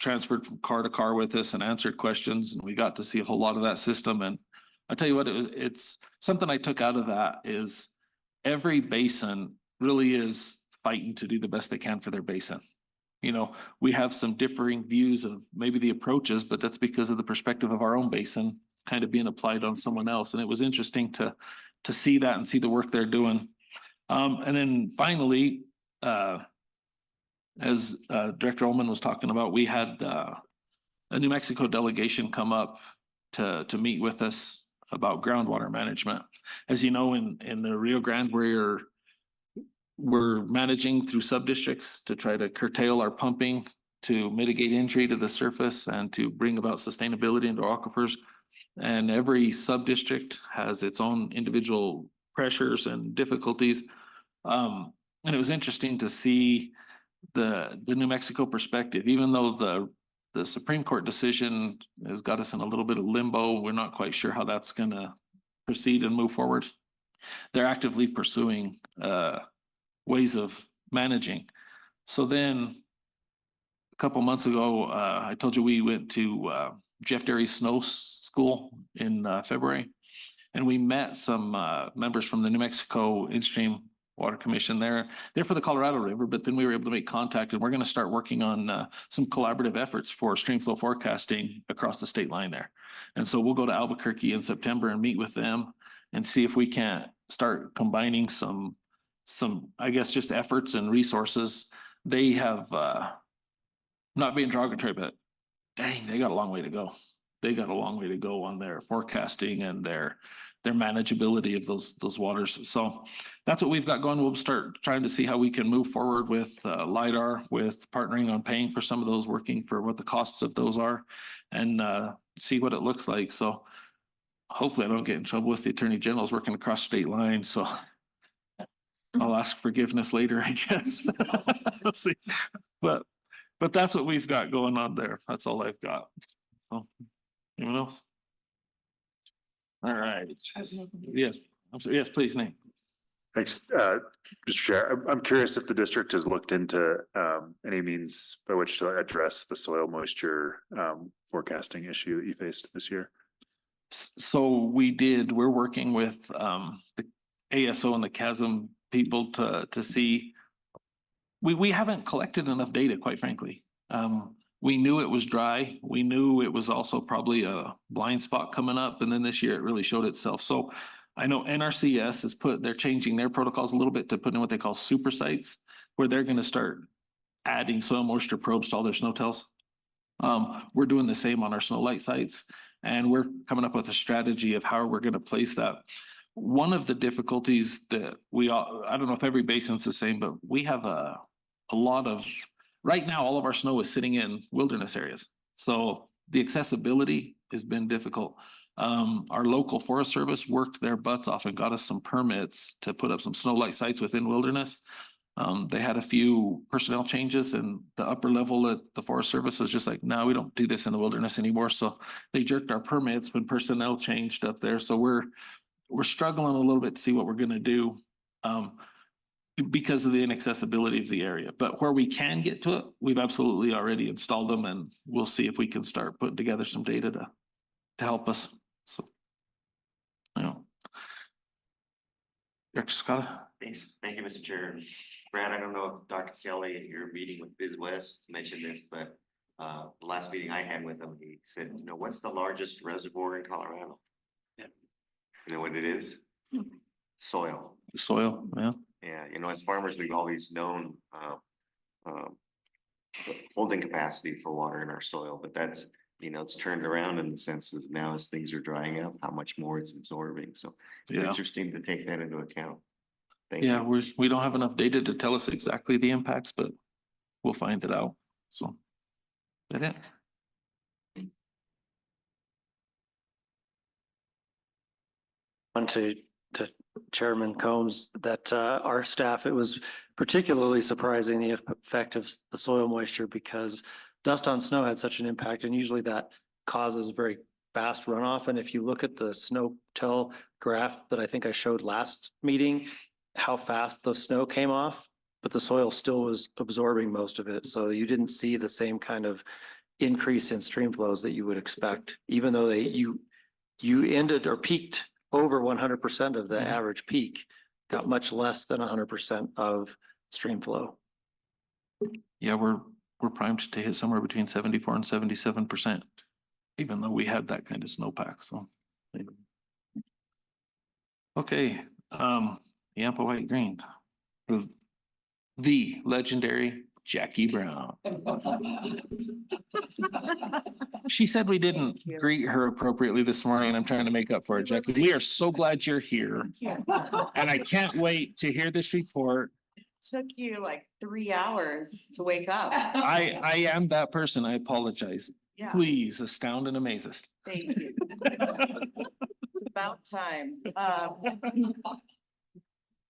transferred from car to car with us and answered questions, and we got to see a whole lot of that system. And I tell you what, it's something I took out of that is every basin really is fighting to do the best they can for their basin. You know, we have some differing views of maybe the approaches, but that's because of the perspective of our own basin kind of being applied on someone else. And it was interesting to see that and see the work they're doing. And then finally, as Director Ullman was talking about, we had a New Mexico delegation come up to meet with us about groundwater management. As you know, in the Rio Grande, we're managing through sub-districts to try to curtail our pumping to mitigate injury to the surface and to bring about sustainability into aquifers. And every sub-district has its own individual pressures and difficulties. And it was interesting to see the New Mexico perspective, even though the Supreme Court decision has got us in a little bit of limbo. We're not quite sure how that's going to proceed and move forward. They're actively pursuing ways of managing. So then a couple months ago, I told you we went to Jeff Derry's snow school in February, and we met some members from the New Mexico In-Stream Water Commission there. They're for the Colorado River, but then we were able to make contact, and we're going to start working on some collaborative efforts for stream flow forecasting across the state line there. And so we'll go to Albuquerque in September and meet with them and see if we can't start combining some, I guess, just efforts and resources. They have, not being derogatory, but dang, they got a long way to go. They got a long way to go on their forecasting and their manageability of those waters. So that's what we've got going. We'll start trying to see how we can move forward with LiDAR, with partnering on paying for some of those, working for what the costs of those are, and see what it looks like. So hopefully I don't get in trouble with the Attorney General's working across state lines. So I'll ask forgiveness later, I guess. We'll see. But that's what we've got going on there. That's all I've got. So anyone else? All right. Yes, I'm sorry. Yes, please, Nate. Thanks, Mr. Chair. I'm curious if the district has looked into any means by which to address the soil moisture forecasting issue that you faced this year. So we did. We're working with the ASO and the CHASM people to see. We haven't collected enough data, quite frankly. We knew it was dry. We knew it was also probably a blind spot coming up. And then this year it really showed itself. So I know NRCS they're changing their protocols a little bit to put in what they call super sites, where they're going to start adding soil moisture probes to all their snow tells. We're doing the same on our snow light sites, and we're coming up with a strategy of how we're going to place that. One of the difficulties that I don't know if every basin's the same, but we have a lot of, right now, all of our snow is sitting in wilderness areas. So the accessibility has been difficult. Our local Forest Service worked their butts off and got us some permits to put up some snow light sites within wilderness. They had a few personnel changes, and the upper level at the Forest Service was just like, no, we don't do this in the wilderness anymore. So they jerked our permits when personnel changed up there. So we're struggling a little bit to see what we're going to do because of the inaccessibility of the area. But where we can get to it, we've absolutely already installed them, and we'll see if we can start putting together some data to help us. So, you know, Dr. Scott. Thanks. Thank you, Mr. Chair. Brad, I don't know if Dr. Kelly at your meeting with BizWest mentioned this, but the last meeting I had with him, he said, you know, what's the largest reservoir in Colorado? Yeah. You know what it is? Soil. Soil, yeah. Yeah, you know, as farmers, we've always known holding capacity for water in our soil, but that's, you know, it's turned around in the sense of now as things are drying up, how much more it's absorbing. So it's interesting to take that into account. Thank you. We don't have enough data to tell us exactly the impacts, but we'll find it out. So is that it? On to Chairman Combs, that our staff, it was particularly surprising the effect of the soil moisture because dust on snow had such an impact, and usually that causes very fast runoff. And if you look at the snow tell graph that I think I showed last meeting, how fast the snow came off, but the soil still was absorbing most of it. So you didn't see the same kind of increase in stream flows that you would expect, even though you ended or peaked over 100% of the Mhm. average peak, got much less than 100% of stream flow. Yeah, we're primed to hit somewhere between 74 and 77%, even though we had that kind of snowpack, so. Okay, Yampa White Green. The legendary Jackie Brown. She said we didn't greet her appropriately this morning. I'm trying to make up for it, Jackie. We are so glad you're here. And I can't wait to hear this report. Took you like 3 hours to wake up. I am that person. I apologize. Yeah, Please astound and amaze us. thank you. It's about time.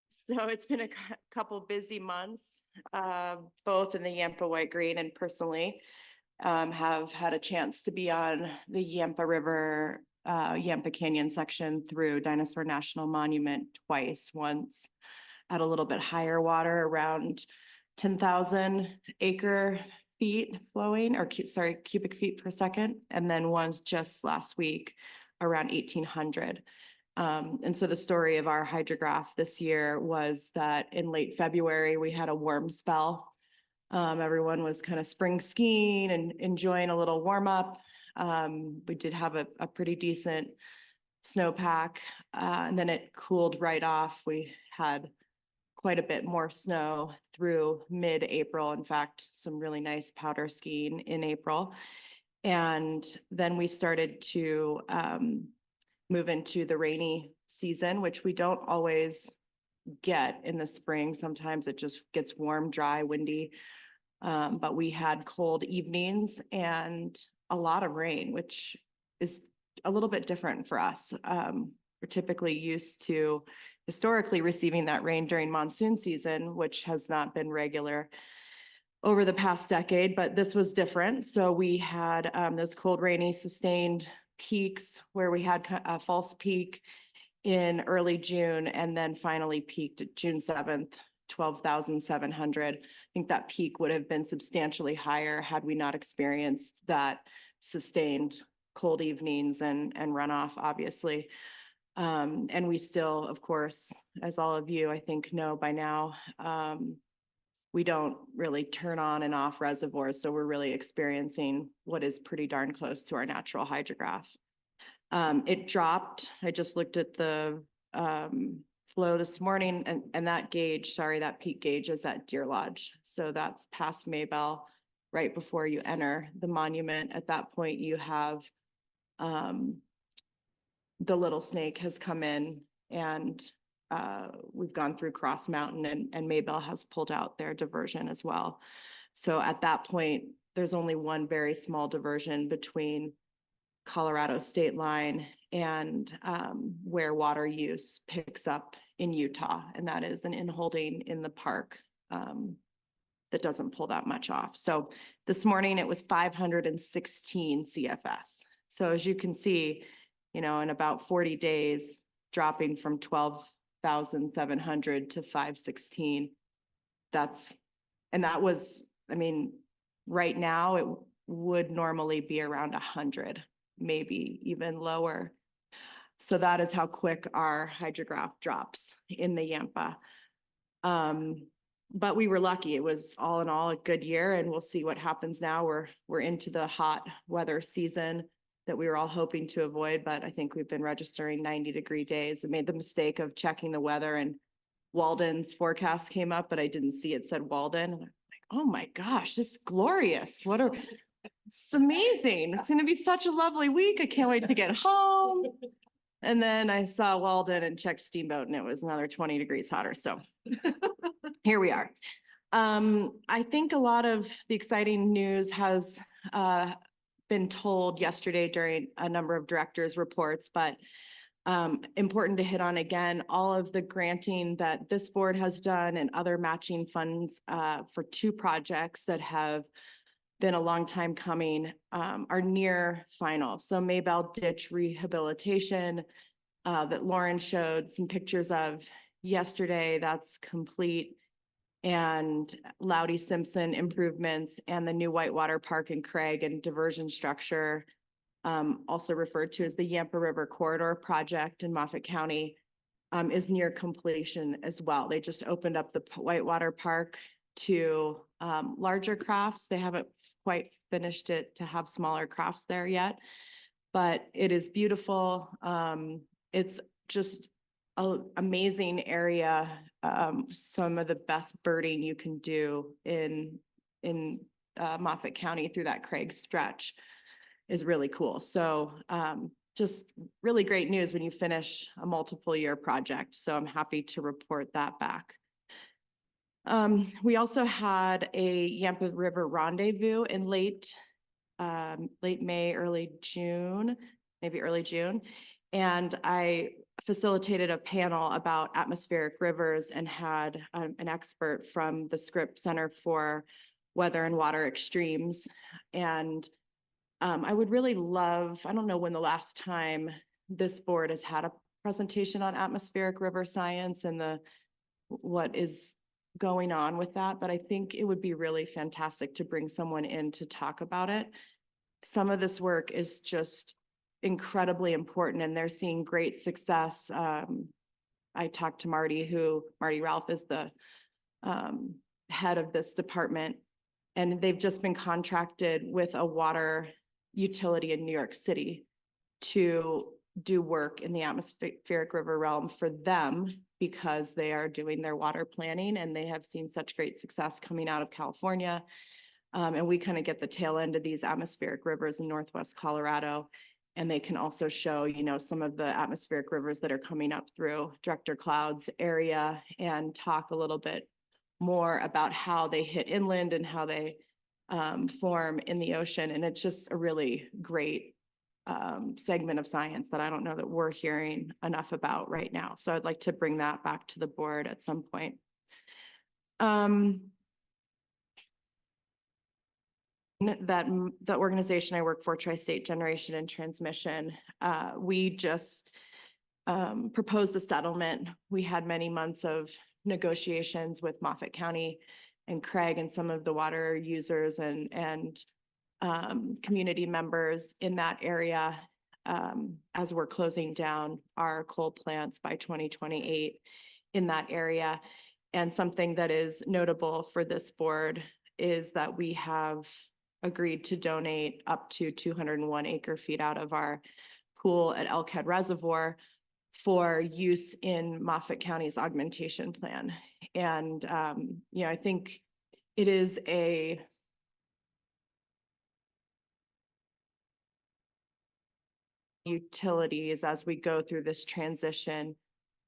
So it's been a couple busy months, both in the Yampa White Green and personally. Have had a chance to be on the Yampa River, Yampa Canyon section through Dinosaur National Monument twice, once at a little bit higher water, around 10,000 acre feet flowing, or cubic feet per second. And then once just last week around 1,800. And so the story of our hydrograph this year was that in late February, we had a warm spell. Everyone was kind of spring skiing and enjoying a little warm up. We did have a pretty decent snowpack, and then it cooled right off. We had quite a bit more snow through mid-April. In fact, some really nice powder skiing in April. And then we started to move into the rainy season, which we don't always get in the spring. Sometimes it just gets warm, dry, windy. But we had cold evenings and a lot of rain, which is a little bit different for us. We're typically used to historically receiving that rain during monsoon season, which has not been regular over the past decade, but this was different. So we had those cold, rainy, sustained peaks where we had a false peak in early June and then finally peaked June 7th, 12,700. I think that peak would have been substantially higher had we not experienced that sustained cold evenings and runoff, obviously. And we still, of course, as all of you, I think, know by now, we don't really turn on and off reservoirs. So we're really experiencing what is pretty darn close to our natural hydrograph. It dropped. I just looked at the flow this morning and that gauge, that peak gauge is at Deer Lodge. So that's past Maybell, right before you enter the monument. At that point, you have the Little Snake has come in and we've gone through Cross Mountain and Maybell has pulled out their diversion as well. So at that point, there's only one very small diversion between Colorado state line and where water use picks up in Utah. And that is an inholding in the park that doesn't pull that much off. So this morning it was 516 CFS. So as you can see, in about 40 days, dropping from 12,700 to 516. That was, right now it would normally be around 100, maybe even lower. So that is how quick our hydrograph drops in the Yampa. But we were lucky. It was all in all a good year, and we'll see what happens now. We're into the hot weather season that we were all hoping to avoid, but I think we've been registering 90-degree days. I made the mistake of checking the weather and Walden's forecast came up, but I didn't see it said Walden. And I'm like, oh my gosh, this is glorious. It's amazing. It's going to be such a lovely week. I can't wait to get home. And then I saw Walden and checked Steamboat and it was another 20 degrees hotter. So here we are. I think a lot of the exciting news has been told yesterday during a number of directors' reports, but important to hit on again, all of the granting that this board has done and other matching funds for 2 projects that have been a long time coming are near final. So Maybell Ditch rehabilitation that Lauren showed some pictures of yesterday, that's complete. and Loudy Simpson improvements and the new Whitewater Park and Craig and diversion structure, also referred to as the Yampa River Corridor Project in Moffett County, is near completion as well. They just opened up the Whitewater Park to larger crafts. They haven't quite finished it to have smaller crafts there yet, but it is beautiful. It's just an amazing area. Some of the best birding you can do in Moffett County through that Craig stretch is really cool. So just really great news when you finish a multiple year project. So I'm happy to report that back. We also had a Yampa River rendezvous in late May, early June, maybe early June. And I facilitated a panel about atmospheric rivers and had an expert from the Scripps Center for Weather and Water Extremes. And I would really love, I don't know when the last time this board has had a presentation on atmospheric river science and what is going on with that, but I think it would be really fantastic to bring someone in to talk about it. Some of this work is just incredibly important and they're seeing great success. I talked to Marty Ralph is the head of this department, and they've just been contracted with a water utility in New York City to do work in the atmospheric river realm for them because they are doing their water planning and they have seen such great success coming out of California. And we kind of get the tail end of these atmospheric rivers in Northwest Colorado. And they can also show, some of the atmospheric rivers that are coming up through Director Cloud's area and talk a little bit more about how they hit inland and how they form in the ocean. And it's just a really great segment of science that I don't know that we're hearing enough about right now. So I'd like to bring that back to the board at some point. The organization I work for, Tri-State Generation and Transmission, we just proposed a settlement. We had many months of negotiations with Moffett County and Craig and some of the water users and community members in that area as we're closing down our coal plants by 2028 in that area. And something that is notable for this board is that we have agreed to donate up to 201 acre feet out of our pool at Elkhead Reservoir for use in Moffett County's augmentation plan. And, I think it is utilities as we go through this transition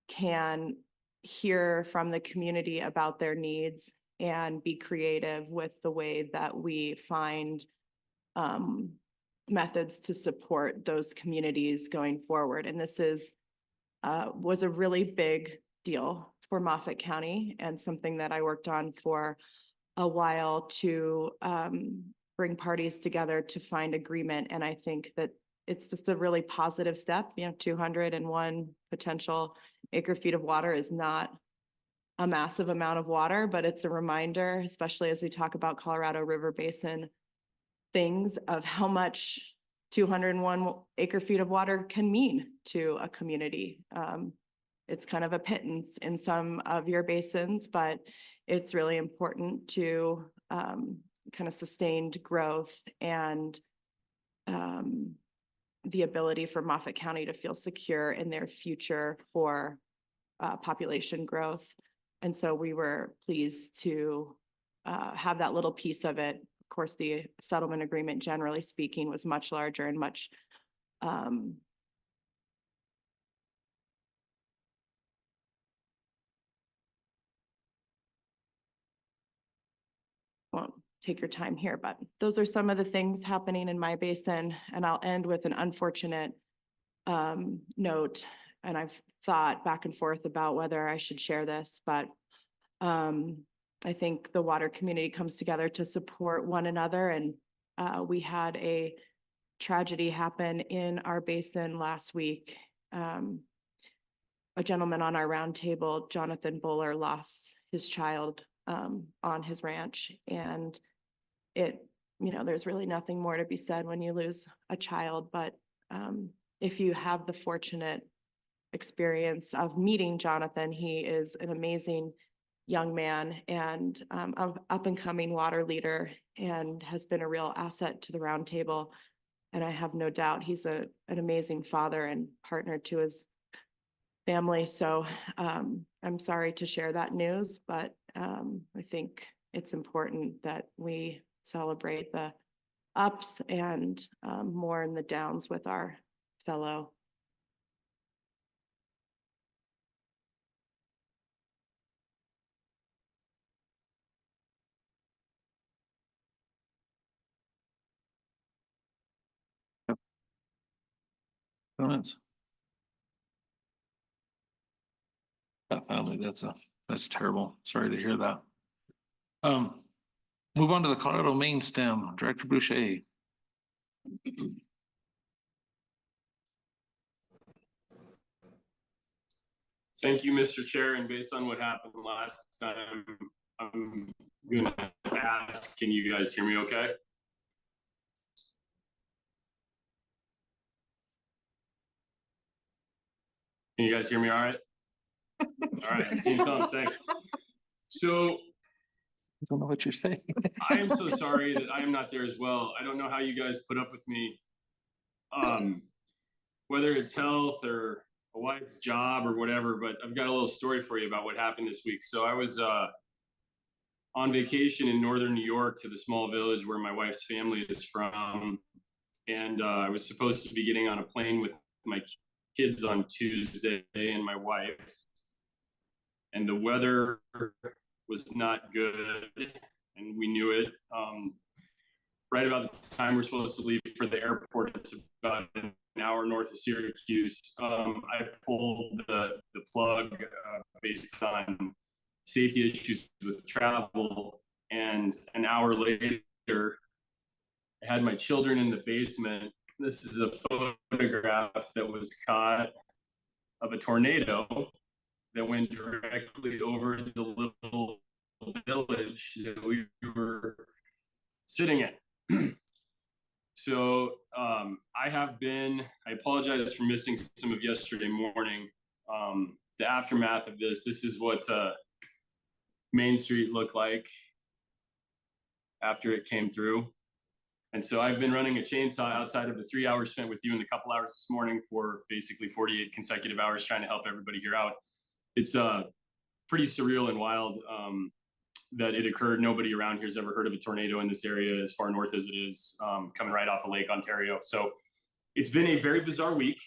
can hear from the community about their needs and be creative with the way that we find methods to support those communities going forward. And this was a really big deal for Moffett County and something that I worked on for a while to bring parties together to find agreement. And I think that it's just a really positive step. 201 potential acre feet of water is not a massive amount of water, but it's a reminder, especially as we talk about Colorado River Basin things, of how much 201 acre feet of water can mean to a community. It's kind of a pittance in some of your basins, but it's really important to kind of sustained growth and the ability for Moffett County to feel secure in their future for population growth. And so we were pleased to have that little piece of it. Of course, the settlement agreement, generally speaking, was much larger and much won't take your time here, but those are some of the things happening in my basin. And I'll end with an unfortunate note. And I've thought back and forth about whether I should share this, but I think the water community comes together to support one another. And we had a tragedy happen in our basin last week. A gentleman on our roundtable, Jonathan Buller, lost his child on his ranch. And there's really nothing more to be said when you lose a child, but if you have the fortunate experience of meeting Jonathan, he is an amazing young man and up and coming water leader, and has been a real asset to the roundtable. And I have no doubt he's an amazing father and partner to his family. So I'm sorry to share that news, but I think it's important that we celebrate the ups and mourn the downs with our fellow. Comments? That family, that's terrible. Sorry to hear that. Move on to the Colorado main stem, Director Boucher. Thank you, Mr. Chair, and based on what happened last time, I'm gonna ask, can you guys hear me okay? Can you guys hear me all right? All right, I'm seeing thumbs, thanks. So I don't know what you're saying. I am so sorry that I am not there as well. I don't know how you guys put up with me. Whether it's health or a wife's job or whatever, but I've got a little story for you about what happened this week. So I was on vacation in northern New York to the small village where my wife's family is from. And I was supposed to be getting on a plane with my kids on Tuesday and my wife. And the weather was not good, and we knew it. Right about the time we're supposed to leave for the airport, it's about an hour north of Syracuse. I pulled the plug based on safety issues with travel, and an hour later, I had my children in the basement. This is a photograph that was caught of a tornado that went directly over the little village that we were sitting in. So I apologize for missing some of yesterday morning. The aftermath of this is what Main Street looked like after it came through. And so I've been running a chainsaw outside of the 3 hours spent with you and the couple hours this morning for basically 48 consecutive hours trying to help everybody here out. It's pretty surreal and wild that it occurred. Nobody around here has ever heard of a tornado in this area as far north as it is, coming right off of Lake Ontario. So it's been a very bizarre week.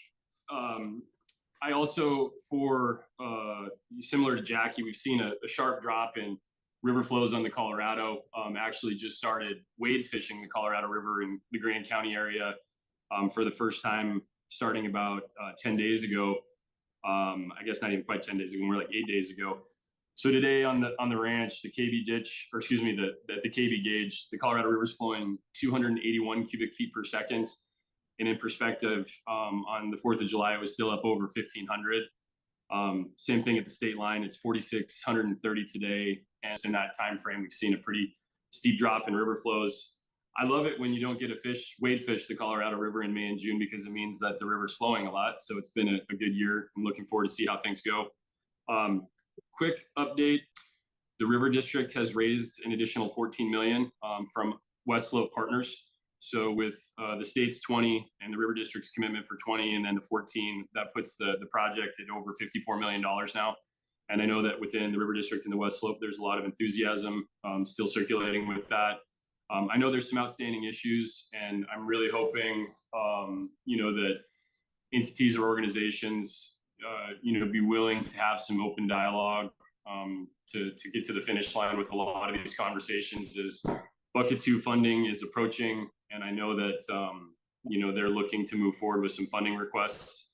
I also, similar to Jackie, we've seen a sharp drop in river flows on the Colorado. Actually just started wade fishing the Colorado River in the Grand County area for the first time starting about 10 days ago. I guess not even quite 10 days ago, more like 8 days ago. So today on the ranch, the KB ditch, or excuse me, the KB gauge, the Colorado River is flowing 281 cubic feet per second. And in perspective, on the 4th of July, it was still up over 1,500. Same thing at the state line, it's 4,630 today. And in that time frame, we've seen a pretty steep drop in river flows. I love it when you don't get to wade fish the Colorado River in May and June, because it means that the river's flowing a lot. So it's been a good year. I'm looking forward to see how things go. Quick update. The River District has raised an additional 14 million from West Slope Partners. So with the state's 20 and the River District's commitment for 20 and then the 14, that puts the project at over $54 million now. And I know that within the River District and the West Slope, there's a lot of enthusiasm still circulating with that. I know there's some outstanding issues, and I'm really hoping, that entities or organizations, be willing to have some open dialogue to get to the finish line with a lot of these conversations as Bucket 2 funding is approaching. And I know that, they're looking to move forward with some funding requests.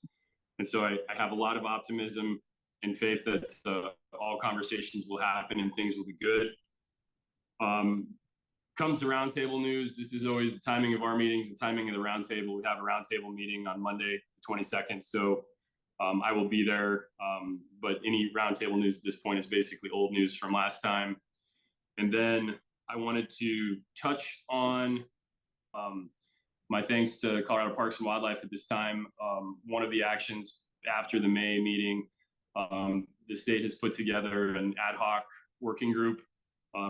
And so I have a lot of optimism and faith that all conversations will happen and things will be good. Comes to roundtable news, this is always the timing of our meetings, the timing of the roundtable. We have a roundtable meeting on Monday, the 22nd. So I will be there. But any roundtable news at this point is basically old news from last time. And then I wanted to touch on my thanks to Colorado Parks and Wildlife at this time. One of the actions after the May meeting, the state has put together an ad hoc working group.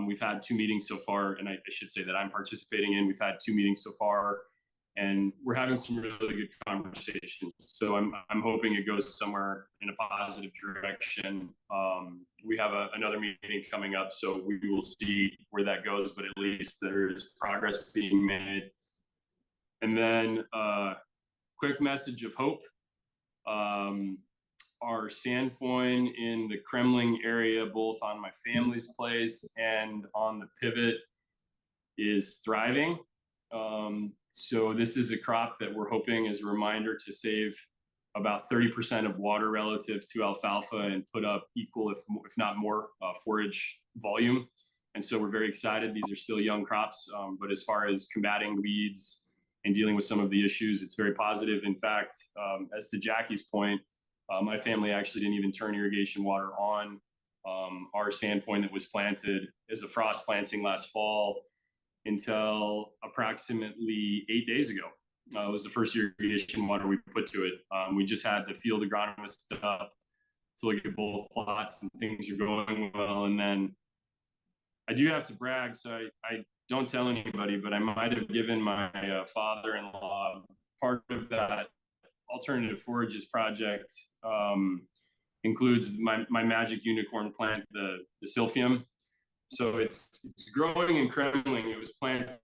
We've had 2 meetings so far, and I should say that I'm participating in. We've had 2 meetings so far, and we're having some really good conversations. So I'm hoping it goes somewhere in a positive direction. We have another meeting coming up, so we will see where that goes, but at least there's progress being made. And then quick message of hope. Our Sandfoin in the Kremling area, both on my family's place and on the pivot, is thriving. So this is a crop that we're hoping is a reminder to save about 30% of water relative to alfalfa and put up equal, if not more, forage volume. And so we're very excited. These are still young crops, but as far as combating weeds and dealing with some of the issues, it's very positive. In fact, as to Jackie's point, my family actually didn't even turn irrigation water on our Sandfoin that was planted as a frost planting last fall until approximately 8 days ago. It was the first irrigation water we put to it. We just had the field agronomist up to look at both plots and things are going well. And then I do have to brag, so I don't tell anybody, but I might have given my father-in-law part of that alternative forages project. Includes my magic unicorn plant, the silphium. So it's growing in Kremling. It was planted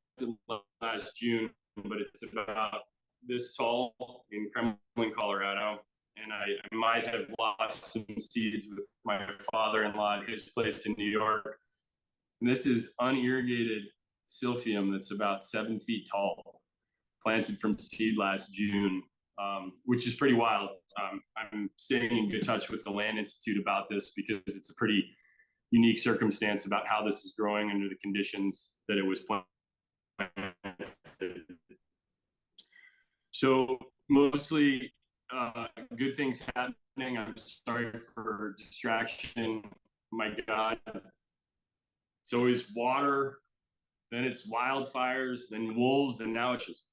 last June, but it's about this tall in Kremling, Colorado. And I might have lost some seeds with my father-in-law at his place in New York. And this is unirrigated silphium that's about 7 feet tall, planted from seed last June, which is pretty wild. I'm staying in good touch with the Land Institute about this because it's a pretty unique circumstance about how this is growing under the conditions that it was planted. So mostly good things happening. I'm sorry for distraction. My God, it's always water, then it's wildfires, then wolves, and now it's just.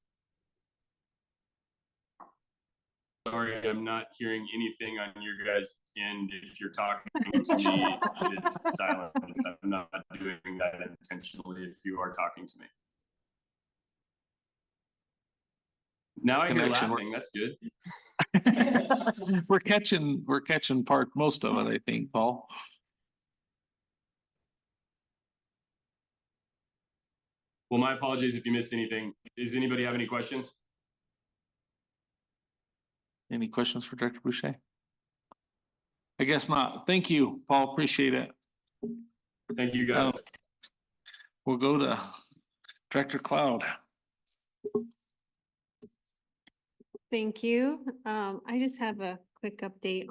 Sorry, I'm not hearing anything on your guys' end. If you're talking to me, it's silent. I'm not doing that intentionally if you are talking to me. Now I hear laughing, that's good. We're catching most of it, I think, Paul. Well, my apologies if you missed anything. Does anybody have any questions? Any questions for Director Boucher? I guess not. Thank you, Paul. Appreciate it. Thank you, guys. We'll go to Director Cloud. Thank you. I just have a quick update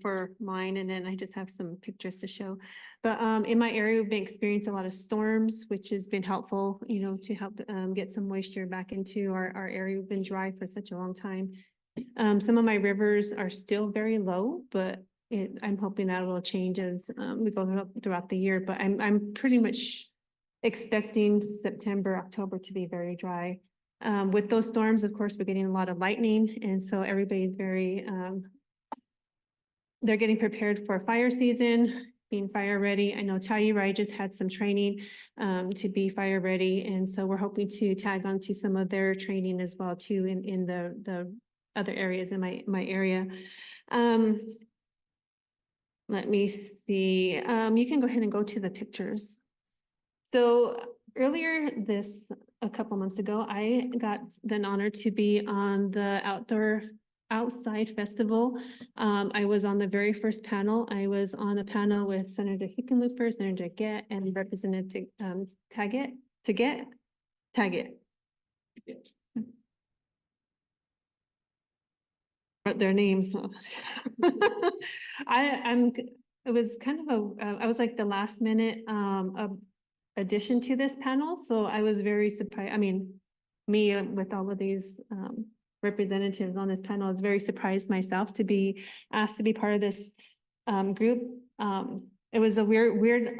for mine, and then I just have some pictures to show. But in my area, we've been experiencing a lot of storms, which has been helpful, to help get some moisture back into our area. We've been dry for such a long time. Some of my rivers are still very low, but I'm hoping that will change as we go throughout the year. But I'm pretty much expecting September, October to be very dry. With those storms, of course, we're getting a lot of lightning, and so everybody's they're getting prepared for fire season, being fire ready. I know Telluride just had some training to be fire ready, and so we're hoping to tag on to some of their training as well too in the other areas in my area. Let me see. You can go ahead and go to the pictures. So earlier a couple months ago, I got the honor to be on the outside festival. I was on the very first panel. I was on a panel with Senator Hickenlooper, Senator Gett, and Representative Taggett. Their names. It was kind of I was like the last minute addition to this panel, so I was very surprised. I mean, me with all of these representatives on this panel, I was very surprised myself to be asked to be part of this group. It was a weird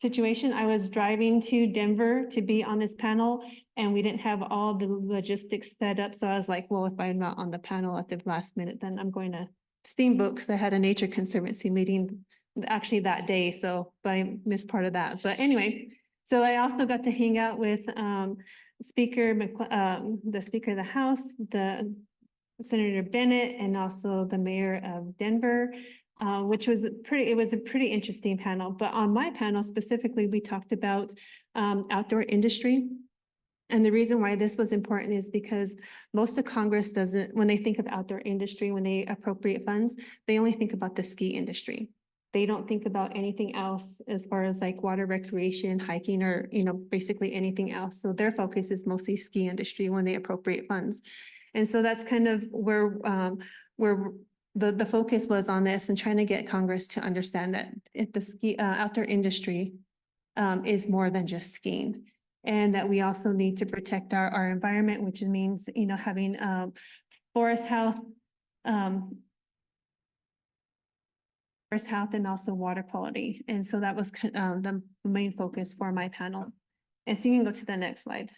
situation. I was driving to Denver to be on this panel and we didn't have all the logistics set up. So I was like, well, if I'm not on the panel at the last minute, then I'm going to Steamboat because I had a Nature Conservancy meeting actually that day. So, but I missed part of that. But anyway, so I also got to hang out with the Speaker of the House, the Senator Bennett, and also the Mayor of Denver. Which was it was a pretty interesting panel, but on my panel specifically, we talked about outdoor industry. And the reason why this was important is because most of Congress doesn't, when they think of outdoor industry, when they appropriate funds, they only think about the ski industry. They don't think about anything else as far as like water recreation, hiking, or, you know, basically anything else. So their focus is mostly ski industry when they appropriate funds. And so that's kind of where the focus was on this and trying to get Congress to understand that if the ski outdoor industry is more than just skiing, and that we also need to protect our environment, which means, you know, having forest health and also water quality. And so that was the main focus for my panel. And so you can go to the next slide.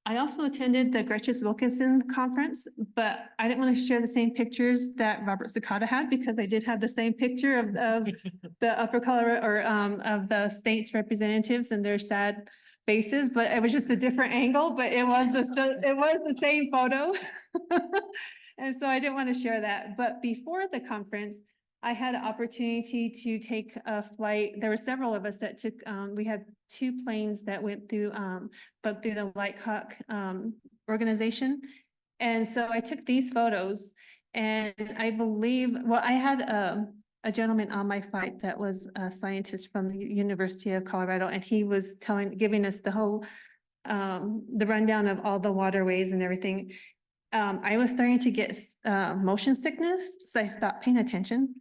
I also attended the Gretchen Wilkinson conference, but I didn't want to share the same pictures that Robert Sakata had because I did have the same picture of the Upper Colorado or of the state's representatives and their sad faces, but it was just a different angle, but it was the same photo. And so I didn't want to share that. But before the conference, I had an opportunity to take a flight. There were several of us that took, we had 2 planes that went through, but through the White Hawk organization. And so I took these photos and I believe, well, I had a gentleman on my flight that was a scientist from the University of Colorado, and he was giving us the whole, the rundown of all the waterways and everything. I was starting to get motion sickness, so I stopped paying attention.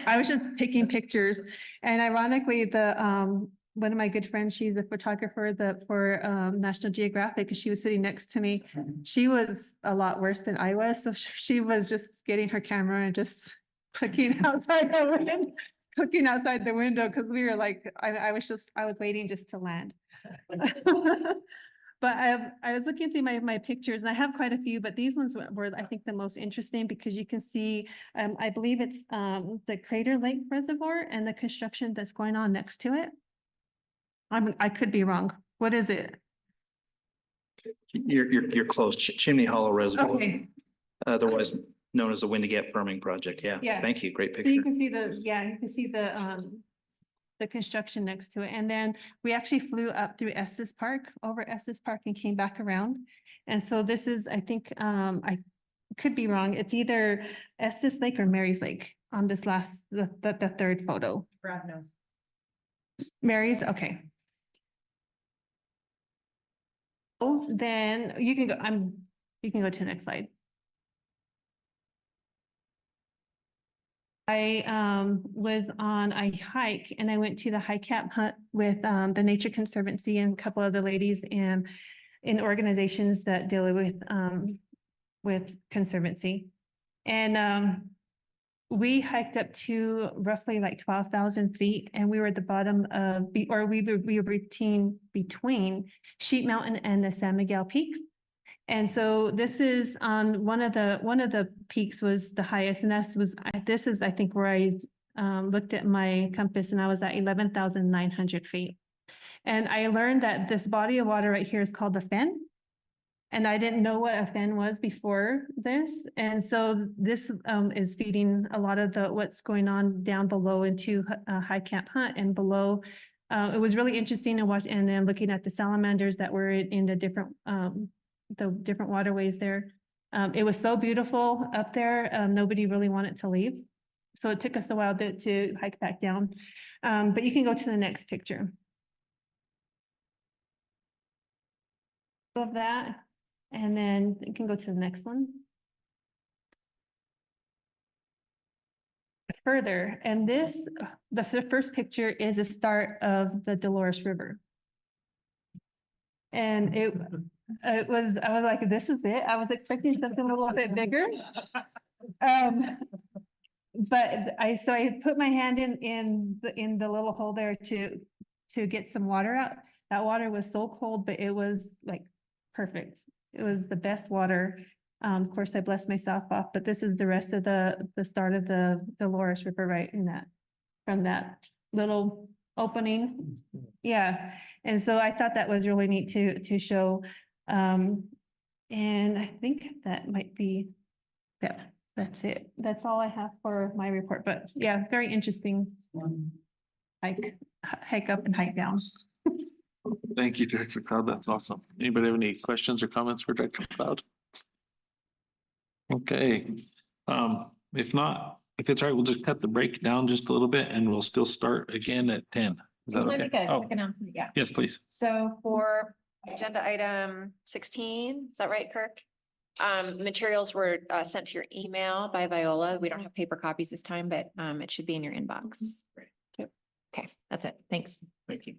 I was just taking pictures, and ironically, one of my good friends, she's a photographer for National Geographic, because she was sitting next to me. She was a lot worse than I was, so she was just getting her camera and just clicking outside the window, because we were like, I was waiting just to land. But I was looking through my pictures, and I have quite a few, but these ones were I think the most interesting because you can see, I believe it's the Crater Lake Reservoir and the construction that's going on next to it. I could be wrong. What is it? You're close. Chimney Hollow Reservoir, Okay, otherwise known as the Windy Gap Firming Project. Yeah. Yeah. Thank you. Great so picture. you can see the construction next to it. And then we actually flew up through Estes Park, over Estes Park, and came back around. And so this is, I think, I could be wrong. It's either Estes Lake or Mary's Lake on this the third photo. Brad knows. Mary's, okay. Oh, then you can go, you can go to the next slide. I was on a hike and I went to the high cap hunt with the Nature Conservancy and a couple of the ladies in organizations that deal with conservancy. And we hiked up to roughly like 12,000 feet, and we were at the bottom of, we were between Sheep Mountain and the San Miguel Peaks. And so this is on one of the peaks was the highest, and this is I think where I looked at my compass, and I was at 11,900 feet. And I learned that this body of water right here is called the Fen. And I didn't know what a fen was before this. And so this is feeding a lot of what's going on down below into High Camp Hunt and below. It was really interesting to watch, and then looking at the salamanders that were in the different waterways there. It was so beautiful up there. Nobody really wanted to leave. So it took us a while to hike back down. But you can go to the next picture. Of that. And then you can go to the next one. Further, and the first picture is a start of the Dolores River. And I was like, this is it. I was expecting something a little bit bigger. but so I put my hand in the little hole there to get some water out. That water was so cold, but it was like perfect. It was the best water. Of course, I blessed myself off, but this is the rest of the start of the Dolores River right in that, from that little opening. Yeah, and so I thought that was really neat to show. And I think that might be, yeah, that's it. That's all I have for my report, but yeah, very interesting. Hike up and hike down. Thank you, Director Cloud. That's awesome. Anybody have any questions or comments for Director Cloud? Okay, if not, if it's all right, we'll just cut the break down just a little bit and we'll still start again at 10. Is that Let me okay? make a Oh, quick announcement, yeah. yes, please. So for agenda item 16, is that right, Kirk? Materials were sent to your email by Viola. We don't have paper copies this time, but it should be in your inbox. Yep. Okay, that's it. Thanks. Thank you.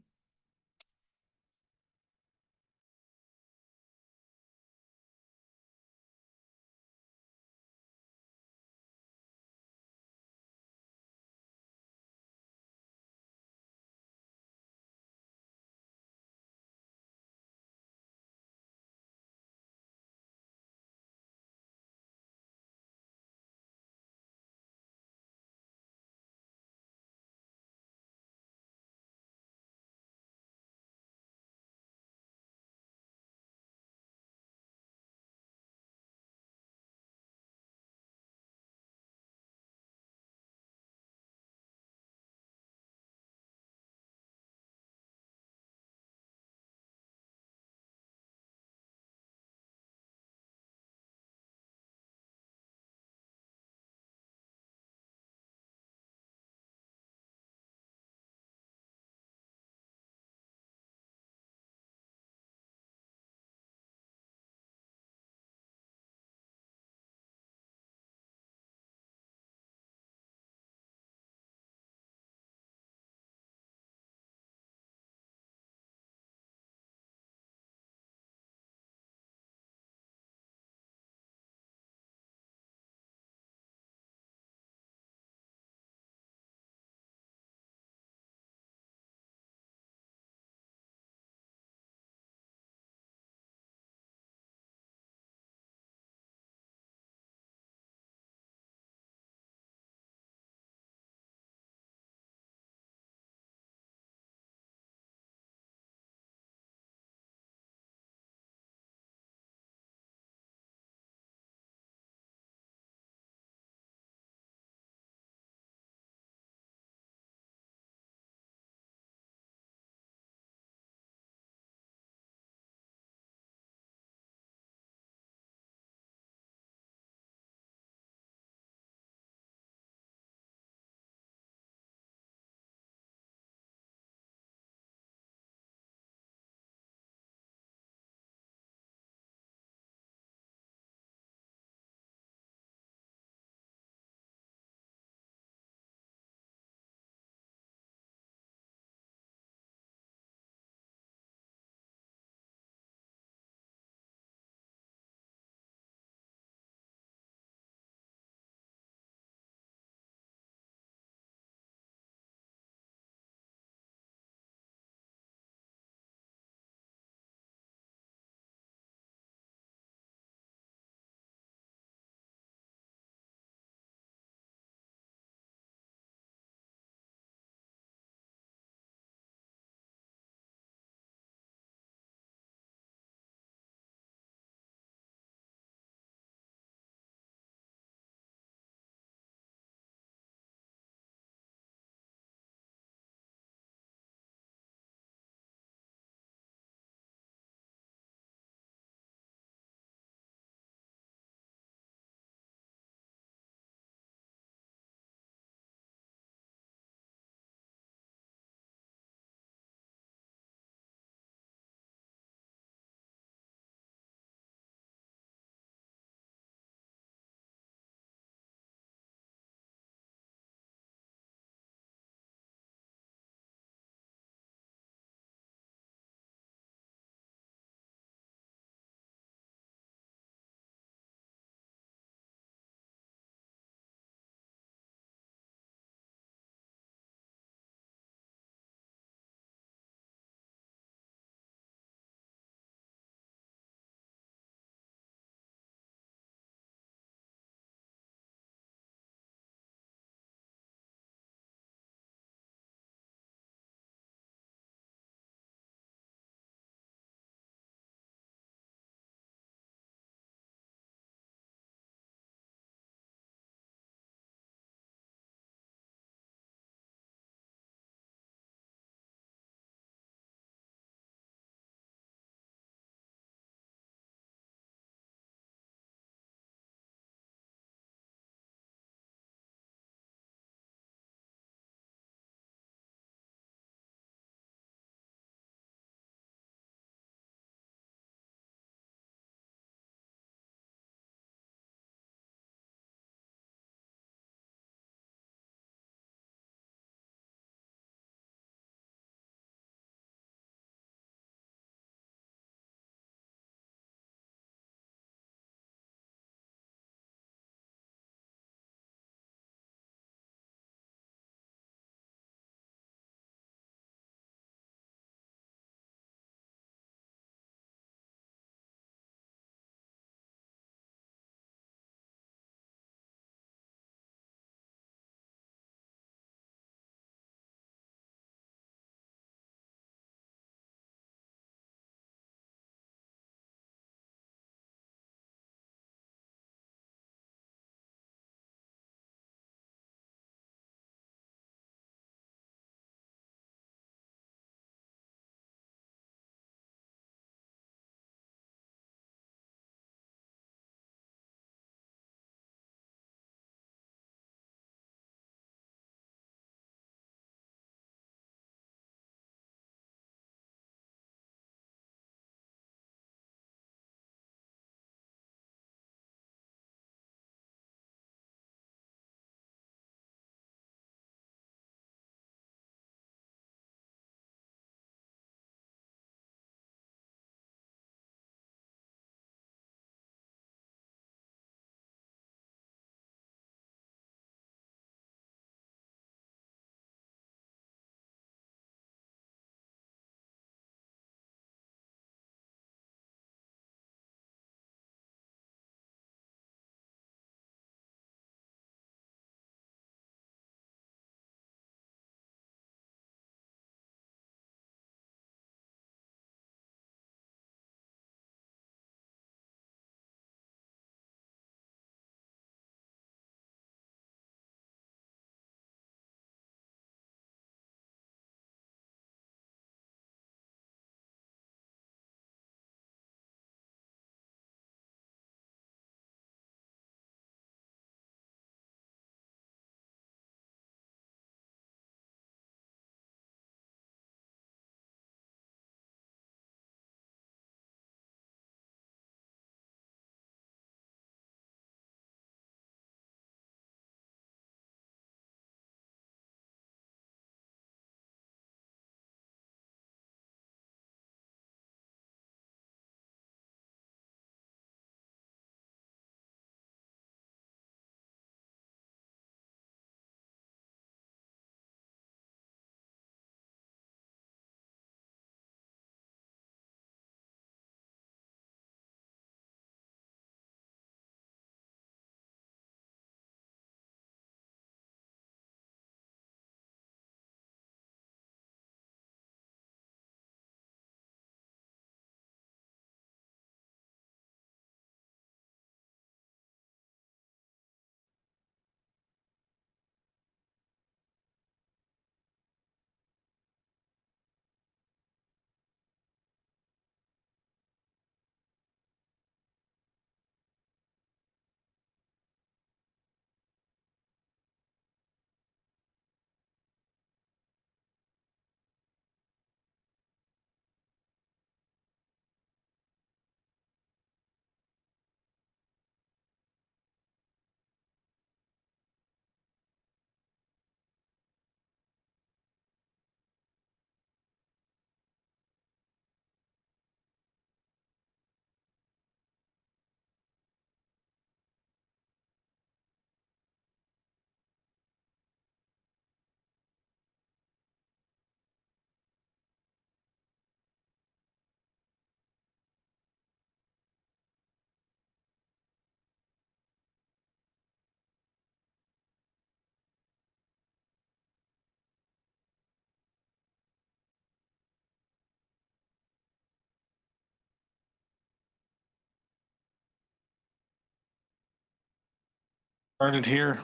Started here.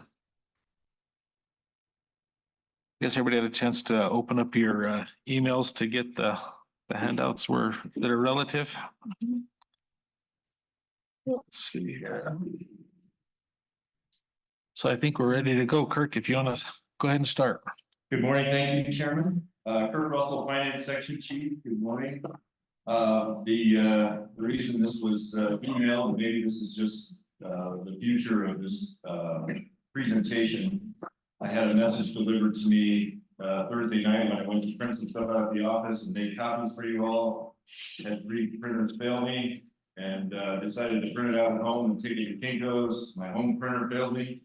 Guess everybody had a chance to open up your emails to get the handouts that are relative. Let's see here. So I think we're ready to go. Kirk, if you want to go ahead and start. Good morning. Thank you, Chairman. Kurt Russell, Finance Section Chief. Good morning. The reason this was emailed, and maybe this is just the future of this presentation. I had a message delivered to me Thursday night when I went to print some stuff out of the office and made copies for you all. Had 3 printers fail me and decided to print it out at home and take it to Kinko's. My home printer failed me.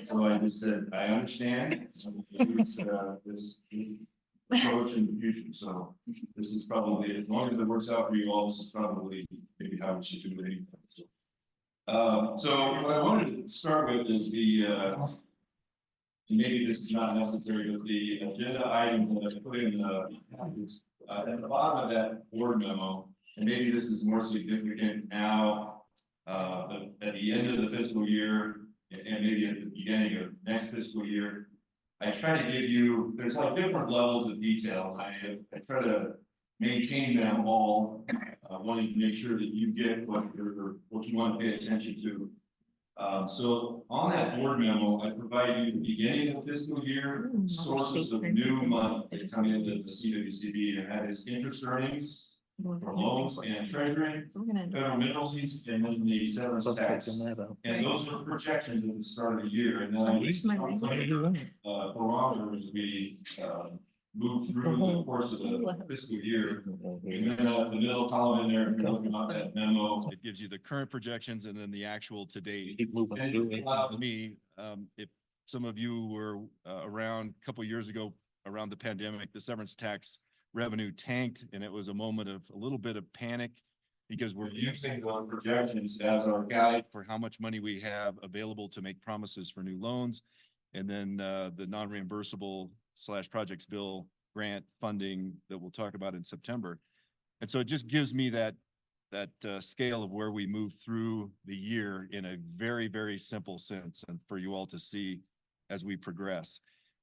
So I just said, I understand. Use, this approach in the future. So this is probably, as long as it works out for you all, this is probably maybe how we should do it anyway. So what I wanted to start with is the, and maybe this is not necessary, but the agenda item that I put in at the bottom of that board memo, and maybe this is more significant now, at the end of the fiscal year, and maybe at the beginning of next fiscal year. I try to give you, there's like different levels of detail. I try to maintain them all, wanting to make sure that you get what you want to pay attention to. So on that board memo, I provide you the beginning of fiscal year sources of new money that come into the CWCB, and that is interest earnings for loans and treasury, federal mineral fees, and then the severance tax. And those are projections at the start of the year. And then I use barometers as we move through the course of the fiscal year. And then the middle column in there, if you're looking at that memo, it gives you the current projections and then the actual to date. And it allowed me, if some of you were around a couple of years ago around the pandemic, the severance tax revenue tanked, and it was a moment of a little bit of panic because we're using those projections as our guide for how much money we have available to make promises for new loans. And then the non-reimbursable / projects bill grant funding that we'll talk about in September. And so it just gives me that scale of where we move through the year in a very, very simple sense, and for you all to see as we progress.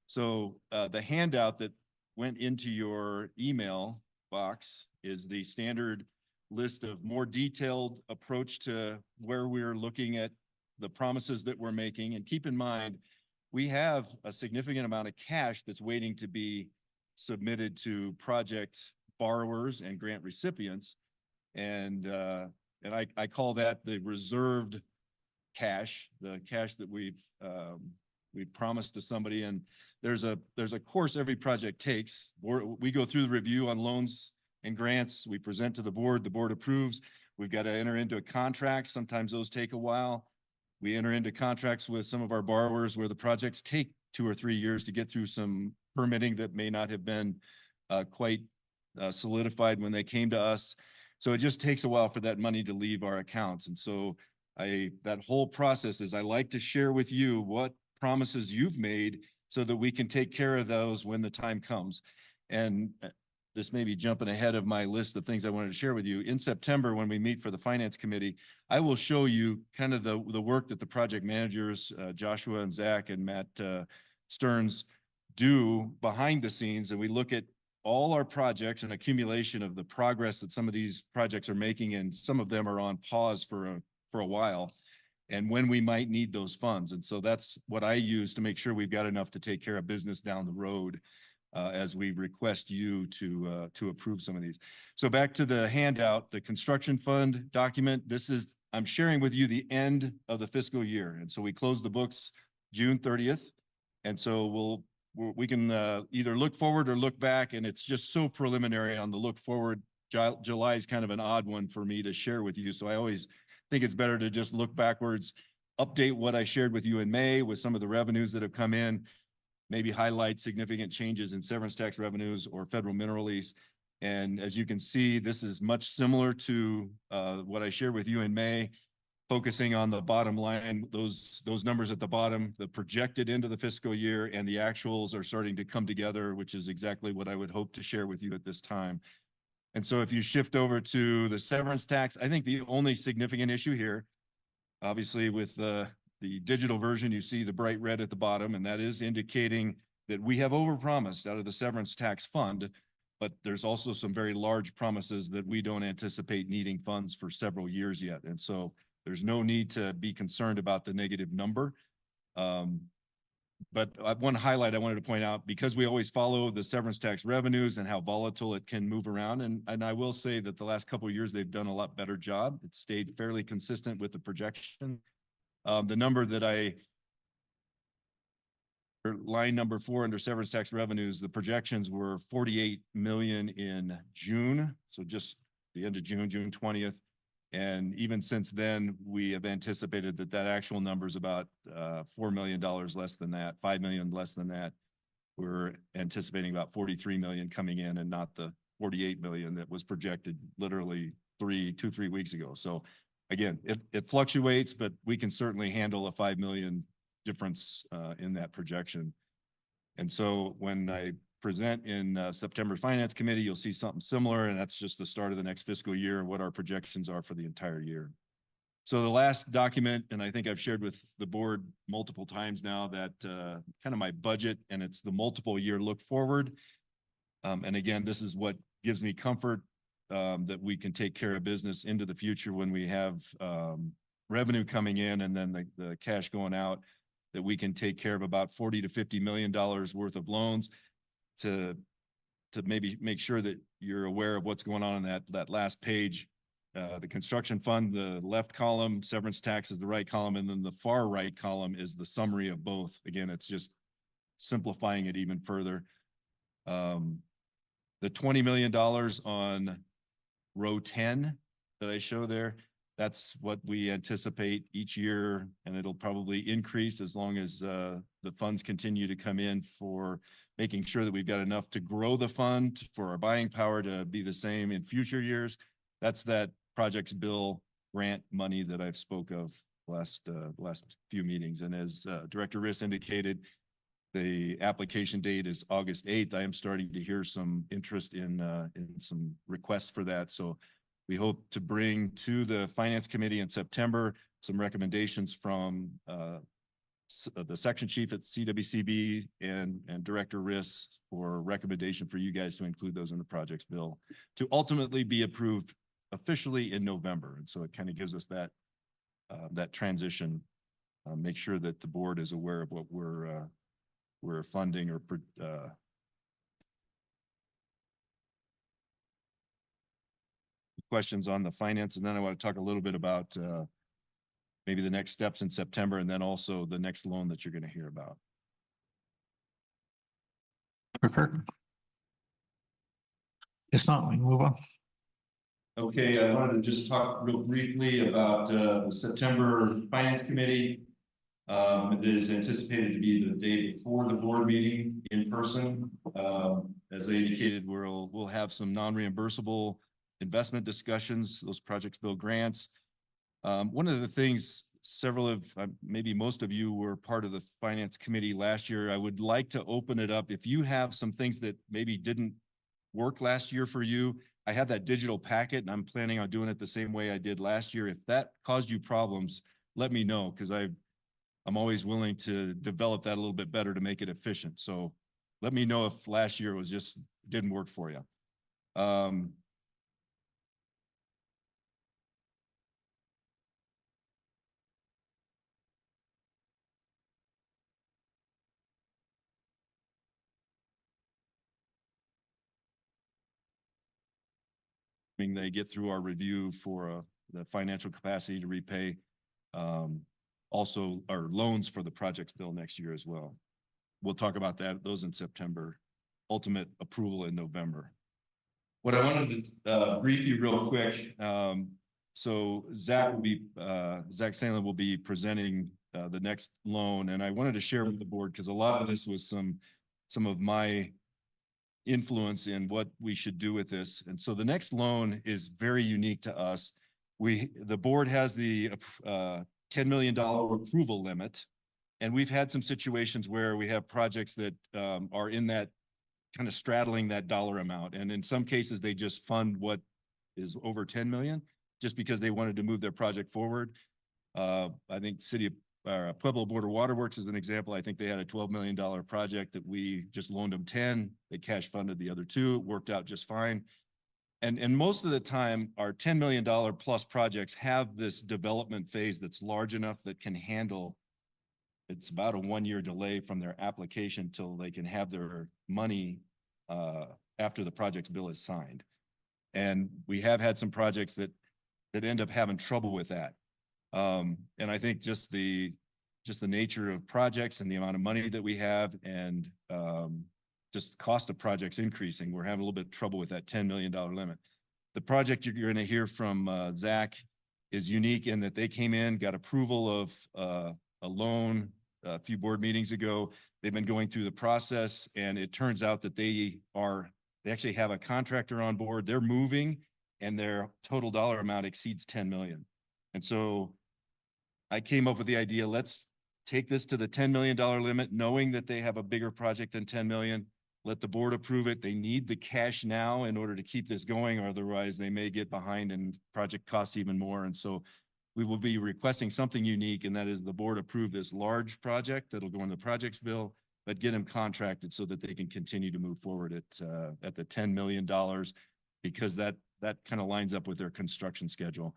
So the handout that went into your email box is the standard list of more detailed approach to where we're looking at the promises that we're making. And keep in mind, we have a significant amount of cash that's waiting to be submitted to project borrowers and grant recipients. And I call that the reserved cash, the cash that we've promised to somebody. And there's a course every project takes. We go through the review on loans and grants. We present to the board approves. We've got to enter into a contract. Sometimes those take a while. We enter into contracts with some of our borrowers where the projects take 2 or 3 years to get through some permitting that may not have been quite solidified when they came to us. So it just takes a while for that money to leave our accounts. And so that whole process is I like to share with you what promises you've made so that we can take care of those when the time comes. And this may be jumping ahead of my list of things I wanted to share with you. In September, when we meet for the Finance Committee, I will show you kind of the work that the project managers, Joshua and Zach and Matt Stearns, do behind the scenes. And we look at all our projects and accumulation of the progress that some of these projects are making, and some of them are on pause for a while, and when we might need those funds. And so that's what I use to make sure we've got enough to take care of business down the road as we request you to approve some of these. So back to the handout, the construction fund document. I'm sharing with you the end of the fiscal year. And so we close the books June 30th. And so we can either look forward or look back, and it's just so preliminary on the look forward. July is kind of an odd one for me to share with you. So I always think it's better to just look backwards, update what I shared with you in May with some of the revenues that have come in, maybe highlight significant changes in severance tax revenues or federal mineral lease. And as you can see, this is much similar to what I shared with you in May, focusing on the bottom line, those numbers at the bottom, the projected into the fiscal year, and the actuals are starting to come together, which is exactly what I would hope to share with you at this time. And so if you shift over to the severance tax, I think the only significant issue here, obviously with the digital version, you see the bright red at the bottom, and that is indicating that we have overpromised out of the severance tax fund, but there's also some very large promises that we don't anticipate needing funds for several years yet. And so there's no need to be concerned about the negative number. But one highlight I wanted to point out, because we always follow the severance tax revenues and how volatile it can move around. And I will say that the last couple of years, they've done a lot better job. It stayed fairly consistent with the projection. The number that line number 4 under severance tax revenues, the projections were 48 million in June. So just the end of June, June 20th. And even since then, we have anticipated that that actual number is about $4 million less than that, 5 million less than that. We're anticipating about 43 million coming in and not the 48 million that was projected literally 2-3 weeks ago. So again, it fluctuates, but we can certainly handle a 5 million difference in that projection. And so when I present in September Finance Committee, you'll see something similar, and that's just the start of the next fiscal year and what our projections are for the entire year. So the last document, and I think I've shared with the board multiple times now, that kind of my budget, and it's the multiple year look forward. And again, this is what gives me comfort that we can take care of business into the future when we have revenue coming in and then the cash going out, that we can take care of about $40 to $50 million worth of loans to maybe make sure that you're aware of what's going on in that last page. The construction fund, the left column, severance tax is the right column, and then the far right column is the summary of both. Again, it's just simplifying it even further. The $20 million on row 10 that I show there, that's what we anticipate each year, and it'll probably increase as long as the funds continue to come in for making sure that we've got enough to grow the fund for our buying power to be the same in future years. That's that projects bill grant money that I've spoke of last few meetings. And as Director Riss indicated, the application date is August 8th. I am starting to hear some interest in some requests for that. So we hope to bring to the Finance Committee in September some recommendations from the section chief at CWCB and Director Riss for recommendation for you guys to include those in the projects bill to ultimately be approved officially in November. And so it kind of gives us that transition, make sure that the board is aware of what we're funding or questions on the finance. And then I want to talk a little bit about maybe the next steps in September, and then also the next loan that you're going to hear about. It's not, we can move on. Okay, I wanted to just talk real briefly about the September Finance Committee. It is anticipated to be the day before the board meeting in person. As I indicated, we'll have some non-reimbursable investment discussions, those projects bill grants. One of the things, several of, maybe most of you were part of the Finance Committee last year. I would like to open it up. If you have some things that maybe didn't work last year for you, I have that digital packet and I'm planning on doing it the same way I did last year. If that caused you problems, let me know, because I'm always willing to develop that a little bit better to make it efficient. So let me know if last year was just didn't work for you. They get through our review for the financial capacity to repay, also our loans for the projects bill next year as well. We'll talk about those in September, ultimate approval in November. What I wanted to brief you real quick. So Zach Sandlin will be presenting the next loan, and I wanted to share with the board because a lot of this was some of my influence in what we should do with this. And so the next loan is very unique to us. The board has the $10 million approval limit, and we've had some situations where we have projects that are in that kind of straddling that dollar amount. And in some cases, they just fund what is over 10 million just because they wanted to move their project forward. I think City of Pueblo Border Waterworks is an example. I think they had a $12 million project that we just loaned them 10. They cash funded the other 2. It worked out just fine. And most of the time, our $10 million plus projects have this development phase that's large enough that can handle, it's about a 1-year delay from their application till they can have their money after the project's bill is signed. And we have had some projects that end up having trouble with that. And I think just the nature of projects and the amount of money that we have and just cost of projects increasing, we're having a little bit of trouble with that $10 million limit. The project you're going to hear from Zach is unique in that they came in, got approval of a loan a few board meetings ago. They've been going through the process, and it turns out that they actually have a contractor on board. They're moving, and their total dollar amount exceeds 10 million. And so I came up with the idea, let's take this to the $10 million limit, knowing that they have a bigger project than 10 million. Let the board approve it. They need the cash now in order to keep this going, or otherwise they may get behind and project costs even more. And so we will be requesting something unique, and that is the board approve this large project that'll go in the projects bill, but get them contracted so that they can continue to move forward at the $10 million, because that kind of lines up with their construction schedule,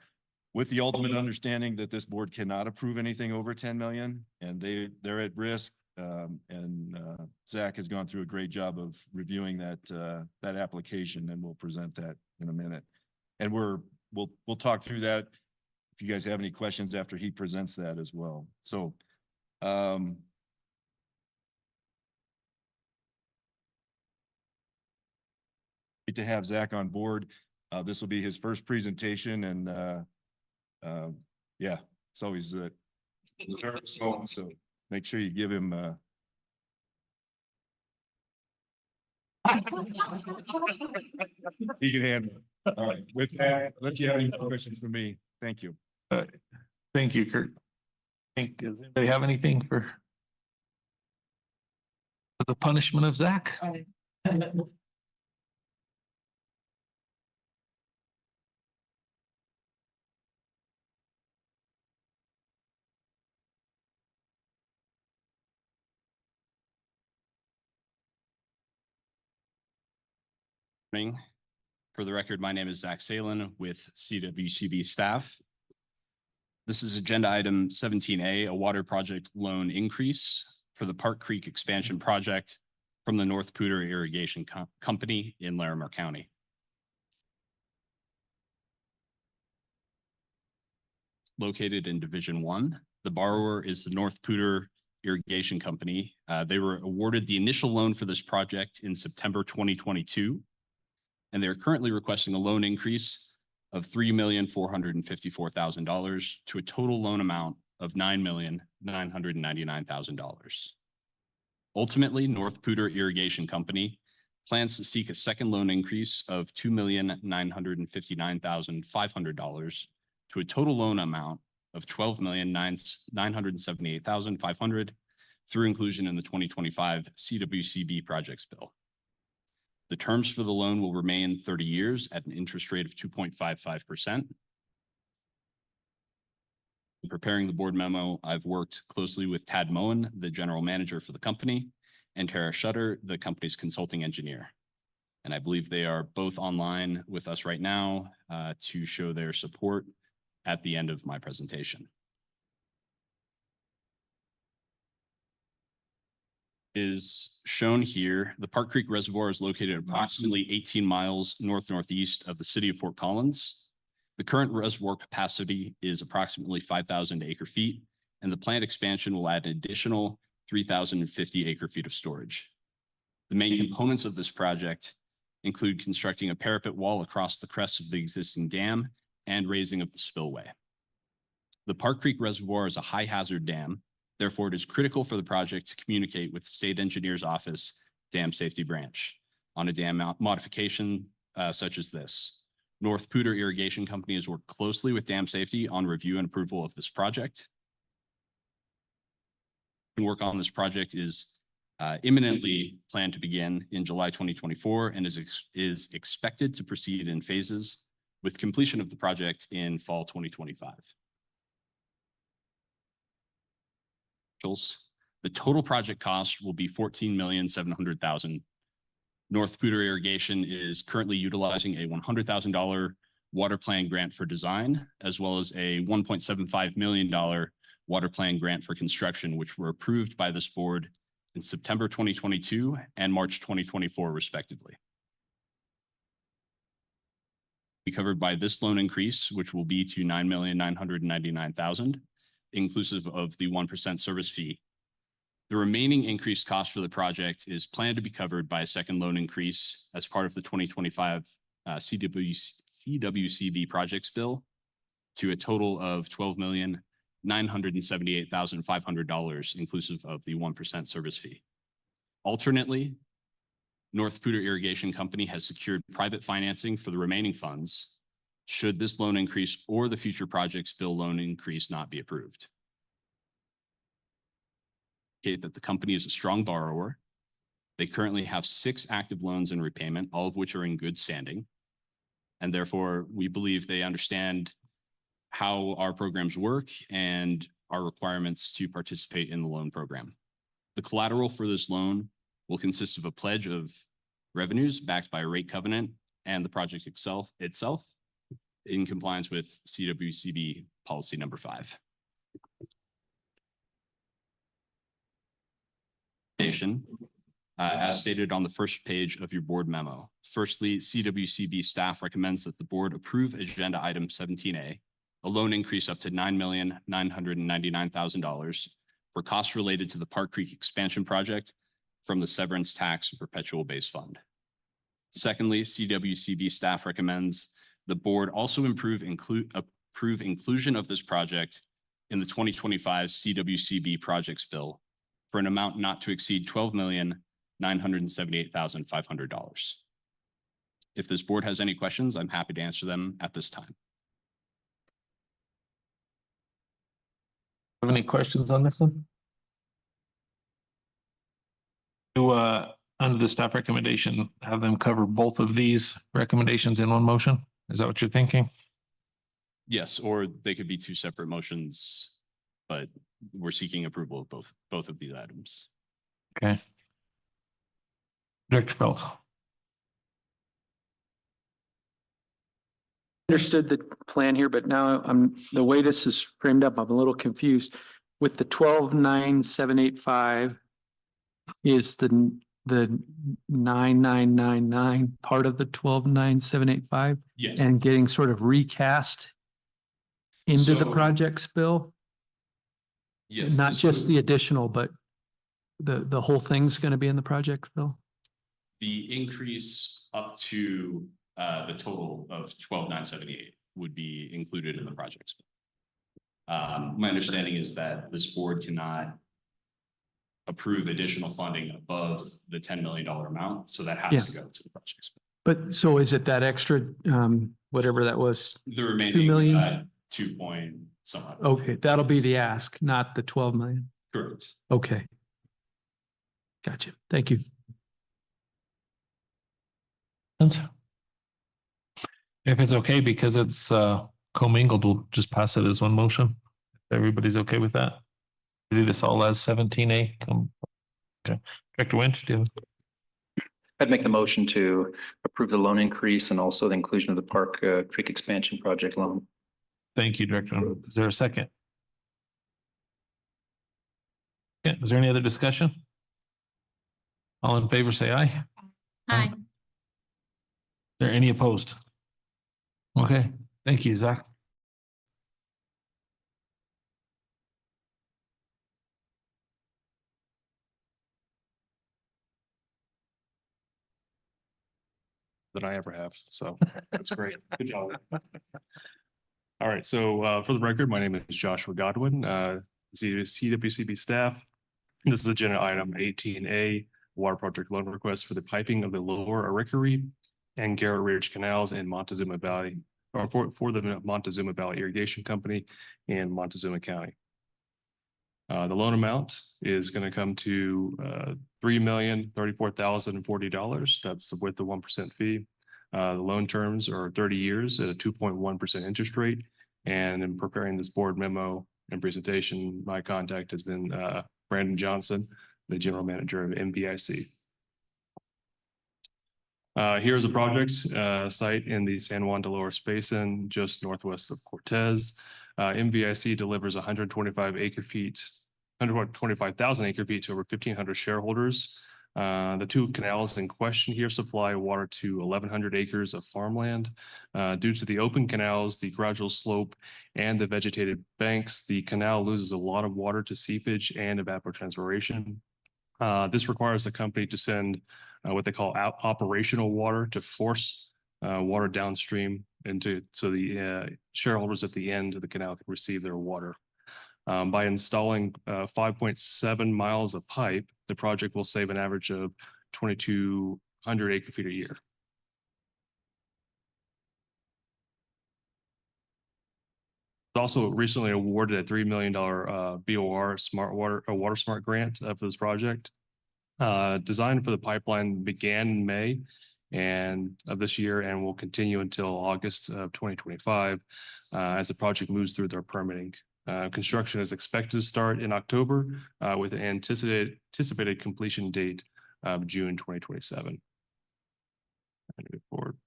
with the ultimate understanding that this board cannot approve anything over 10 million, and they're at risk. Zach has gone through a great job of reviewing that application, and we'll present that in a minute. And we'll talk through that if you guys have any questions after he presents that as well. So great to have Zach on board. This will be his first presentation, and yeah, it's always a nervous moment, so make sure you give him he can handle it. All right, with that, unless you have any questions for me, thank you. Thank you, Kurt. Does anybody have anything for the punishment of Zach? For the record, my name is Zach Salen with CWCB staff. This is agenda item 17A, a water project loan increase for the Park Creek expansion project from the North Poudre Irrigation Company in Larimer County. It's located in Division 1. The borrower is the North Poudre Irrigation Company. They were awarded the initial loan for this project in September 2022. And they're currently requesting a loan increase of $3,454,000 to a total loan amount of $9,999,000. Ultimately, North Poudre Irrigation Company plans to seek a second loan increase of $2,959,500 to a total loan amount of $12,978,500 through inclusion in the 2025 CWCB projects bill. The terms for the loan will remain 30 years at an interest rate of 2.55%. In preparing the board memo, I've worked closely with Tad Moen, the general manager for the company, and Tara Shutter, the company's consulting engineer. And I believe they are both online with us right now to show their support at the end of my presentation. Is shown here. The Park Creek Reservoir is located approximately 18 miles northeast of the city of Fort Collins. The current reservoir capacity is approximately 5,000 acre feet, and the planned expansion will add an additional 3,050 acre feet of storage. The main components of this project include constructing a parapet wall across the crest of the existing dam and raising of the spillway. The Park Creek Reservoir is a high hazard dam. Therefore, it is critical for the project to communicate with the State Engineer's Office Dam Safety Branch on a dam modification such as this. North Poudre Irrigation Company has worked closely with Dam Safety on review and approval of this project. Work on this project is imminently planned to begin in July 2024 and is expected to proceed in phases with completion of the project in fall 2025. financials. The total project cost will be $14,700,000. North Buda Irrigation is currently utilizing a $100,000 water plan grant for design, as well as a $1.75 million water plan grant for construction, which were approved by this board in September 2022 and March 2024, respectively. Be covered by this loan increase, which will be to $9,999,000, inclusive of the 1% service fee. The remaining increased cost for the project is planned to be covered by a second loan increase as part of the 2025 CWCB projects bill to a total of $12,978,500, inclusive of the 1% service fee. Alternately, North Buda Irrigation Company has secured private financing for the remaining funds should this loan increase or the future projects bill loan increase not be approved. That the company is a strong borrower. They currently have 6 active loans in repayment, all of which are in good standing. And therefore, we believe they understand how our programs work and our requirements to participate in the loan program. The collateral for this loan will consist of a pledge of revenues backed by a rate covenant and the project itself in compliance with CWCB policy number 5. As stated on the first page of your board memo. Firstly, CWCB staff recommends that the board approve agenda item 17A, a loan increase up to $9,999,000 for costs related to the Park Creek expansion project from the severance tax perpetual base fund. Secondly, CWCB staff recommends the board also approve inclusion of this project in the 2025 CWCB projects bill for an amount not to exceed $12,978,500. If this board has any questions, I'm happy to answer them at this time. Have any questions on this one? Do, under the staff recommendation, have them cover both of these recommendations in one motion? Is that what you're thinking? Yes, or they could be 2 separate motions, but we're seeking approval of both of these items. Okay. Director Pelt. Understood the plan here, but now the way this is framed up, I'm a little confused. With the 12,978,5 is the 9,999 part of the 12,978,5? Yes. And getting sort of recast into the projects bill? Yes. Not just the additional, but the whole thing's going to be in the project bill? The increase up to the total of 12,978 would be included in the projects. My understanding is that this board cannot approve additional funding above the $10 million amount, so that has to go to the projects. But so is it that extra, whatever that was? The remaining 2 million? 2 point somewhat. Okay, that'll be the ask, not the 12 million. Correct. Okay. Gotcha. Thank you. If it's okay, because it's commingled, we'll just pass it as one motion. If everybody's okay with that. Do this all as 17A. Okay. Director Winch, do you? I'd make the motion to approve the loan increase and also the inclusion of the Park Creek expansion project loan. Thank you, Director. Is there a second? Yeah, is there any other discussion? All in favor, say aye. Hi. Is there any opposed? Okay, thank you, Zach. Than I ever have, so that's great. Good job. All right, so for the record, my name is Joshua Godwin, CWCB staff. This is agenda item 18A, water project loan request for the piping of the lower Arickaree and Garrett Ridge canals in Montezuma Valley, or for the Montezuma Valley Irrigation Company in Montezuma County. The loan amount is going to come to $3,034,040. That's with the 1% fee. The loan terms are 30 years at a 2.1% interest rate. And in preparing this board memo and presentation, my contact has been Brandon Johnson, the General Manager of MBIC. Here's a project site in the San Juan Dolores Basin, just northwest of Cortez. MBIC delivers 125,000 acre feet to over 1,500 shareholders. The two canals in question here supply water to 1,100 acres of farmland. Due to the open canals, the gradual slope, and the vegetated banks, the canal loses a lot of water to seepage and evapotranspiration. This requires the company to send what they call operational water to force water downstream so the shareholders at the end of the canal can receive their water. By installing 5.7 miles of pipe, the project will save an average of 2,200 acre feet a year. It's also recently awarded a $3 million BOR Water Smart grant for this project. Design for the pipeline began in May of this year and will continue until August of 2025 as the project moves through their permitting. Construction is expected to start in October with an anticipated completion date of June 2027. Move forward.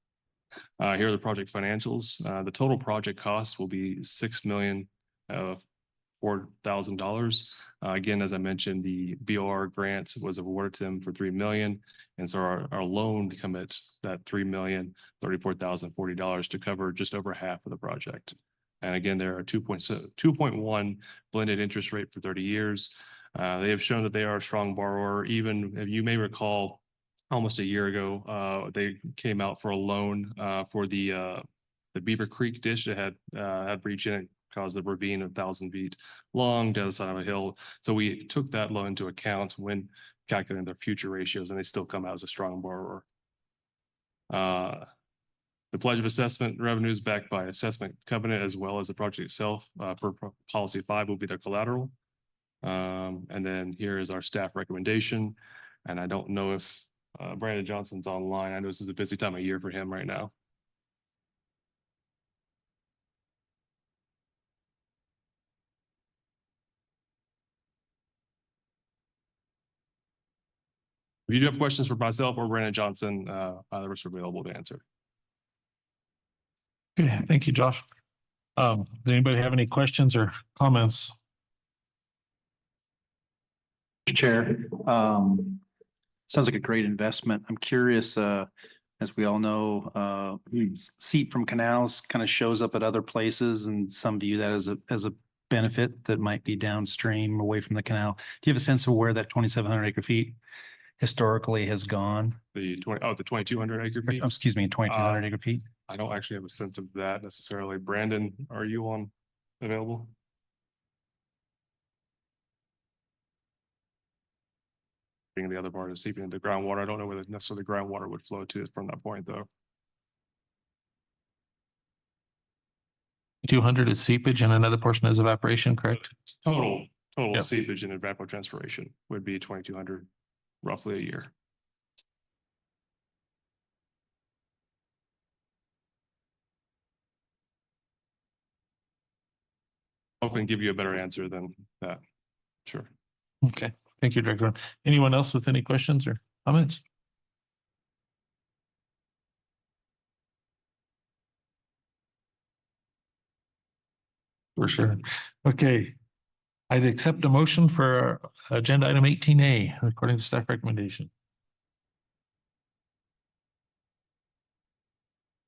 Here are the project financials. The total project cost will be $6,004,000. Again, as I mentioned, the BOR grant was awarded to them for $3 million. And so our loan to commit that $3,034,040 to cover just over half of the project. And again, there are 2.1 blended interest rate for 30 years. They have shown that they are a strong borrower. Even if you may recall, almost a year ago, they came out for a loan for the Beaver Creek ditch that had breach in it, caused a ravine of 1,000 feet long down the side of a hill. So we took that loan into account when calculating their future ratios, and they still come out as a strong borrower. The pledge of assessment revenues backed by assessment covenant as well as the project itself per policy 5 will be their collateral. And then here is our staff recommendation. And I don't know if Brandon Johnson's online. I know this is a busy time of year for him right now. If you do have questions for myself or Brandon Johnson, either of us are available to answer. Okay, thank you, Josh. Does anybody have any questions or comments? Chair, sounds like a great investment. I'm curious, as we all know, seep from canals kind of shows up at other places, and some view that as a benefit that might be downstream away from the canal. Do you have a sense of where that 2,700 acre feet historically has gone? The 2,200 acre feet? Excuse me, 2,200 acre feet? I don't actually have a sense of that necessarily. Brandon, are you available? Being the other part is seeping into groundwater. I don't know whether necessarily groundwater would flow to from that point though. 200 is seepage and another portion is evaporation, correct? Total Yep. seepage and evapotranspiration would be 2,200 roughly a year. Hoping to give you a better answer than that. Sure. Okay, thank you, Director. Anyone else with any questions or comments? For sure. Okay. I'd accept a motion for agenda item 18A according to staff recommendation.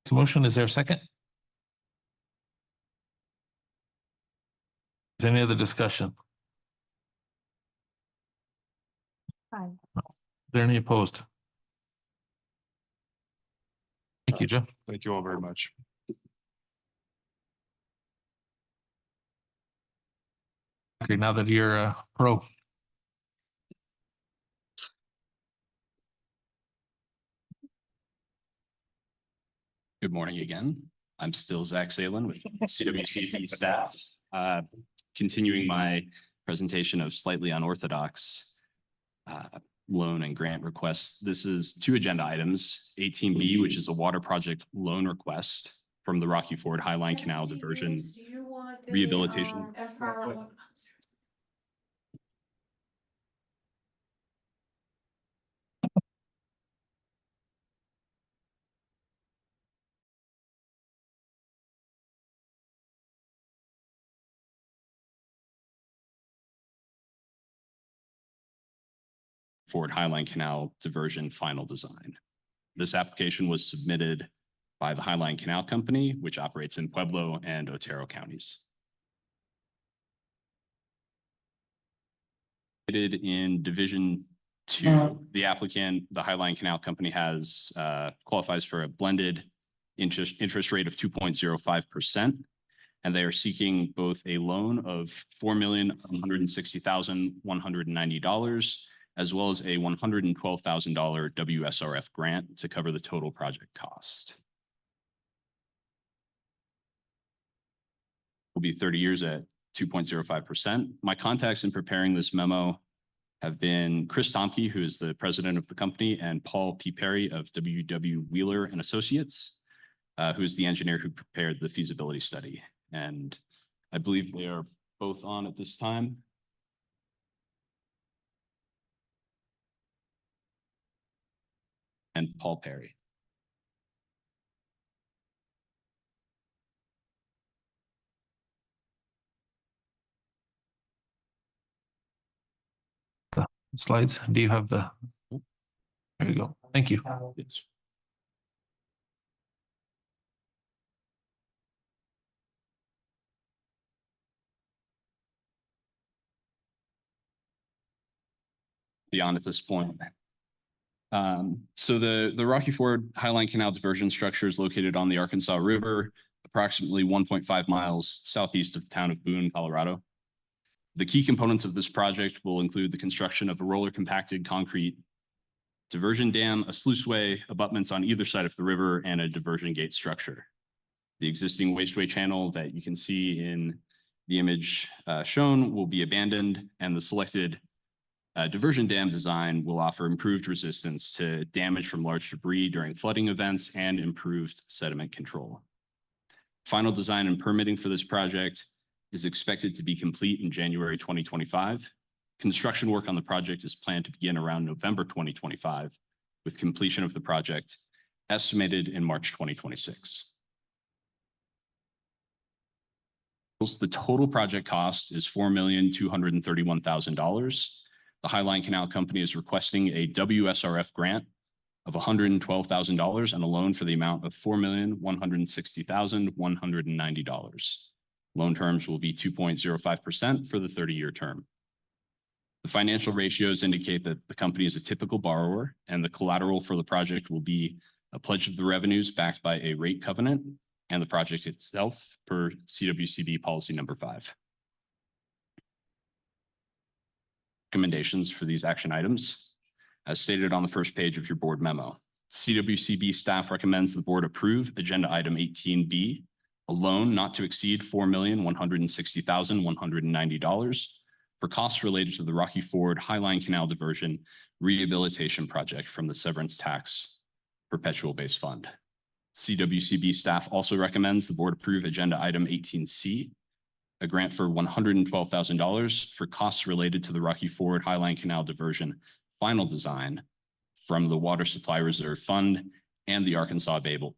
This motion, is there a second? Is there any other discussion? Aye. Is there any opposed? Thank you, Joe. Thank you all very much. Okay, now that you're a pro. Good morning again. I'm still Zach Salin with CWCB staff. Continuing my presentation of slightly unorthodox loan and grant requests. This is 2 agenda items, 18B, which is a water project loan request from the Rocky Ford Highline Canal Diversion Rehabilitation. Ford Highline Canal diversion final design. This application was submitted by the Highline Canal Company, which operates in Pueblo and Otero counties. In Division 2, the applicant, the Highline Canal Company, has qualifies for a blended interest rate of 2.05%, and they are seeking both a loan of $4,160,190 as well as a $112,000 WSRF grant to cover the total project cost. Will be 30 years at 2.05%. My contacts in preparing this memo have been Chris Tomke, who is the president of the company, and Paul P. Perry of WW Wheeler and Associates, who is the engineer who prepared the feasibility study. And I believe they are both on at this time. And Paul Perry. Slides. Do you have the? There you go. Thank you. Yes. Beyond at this point. So the Rocky Ford Highline Canal diversion structure is located on the Arkansas River, approximately 1.5 miles southeast of the town of Boone, Colorado. The key components of this project will include the construction of a roller compacted concrete diversion dam, a sluiceway, abutments on either side of the river, and a diversion gate structure. The existing wasteway channel that you can see in the image shown will be abandoned, and the selected diversion dam design will offer improved resistance to damage from large debris during flooding events and improved sediment control. Final design and permitting for this project is expected to be complete in January 2025. Construction work on the project is planned to begin around November 2025, with completion of the project estimated in March 2026. The total project cost is $4,231,000. The Highline Canal Company is requesting a WSRF grant of $112,000 and a loan for the amount of $4,160,190. Loan terms will be 2.05% for the 30-year term. The financial ratios indicate that the company is a typical borrower, and the collateral for the project will be a pledge of the revenues backed by a rate covenant and the project itself per CWCB policy number 5. Recommendations for these action items. As stated on the first page of your board memo, CWCB staff recommends the board approve agenda item 18B, a loan not to exceed $4,160,190 for costs related to the Rocky Ford Highline Canal Diversion Rehabilitation Project from the Severance Tax Perpetual Base Fund. CWCB staff also recommends the board approve agenda item 18C, a grant for $112,000 for costs related to the Rocky Ford Highline Canal Diversion final design from the Water Supply Reserve Fund and the Arkansas Basin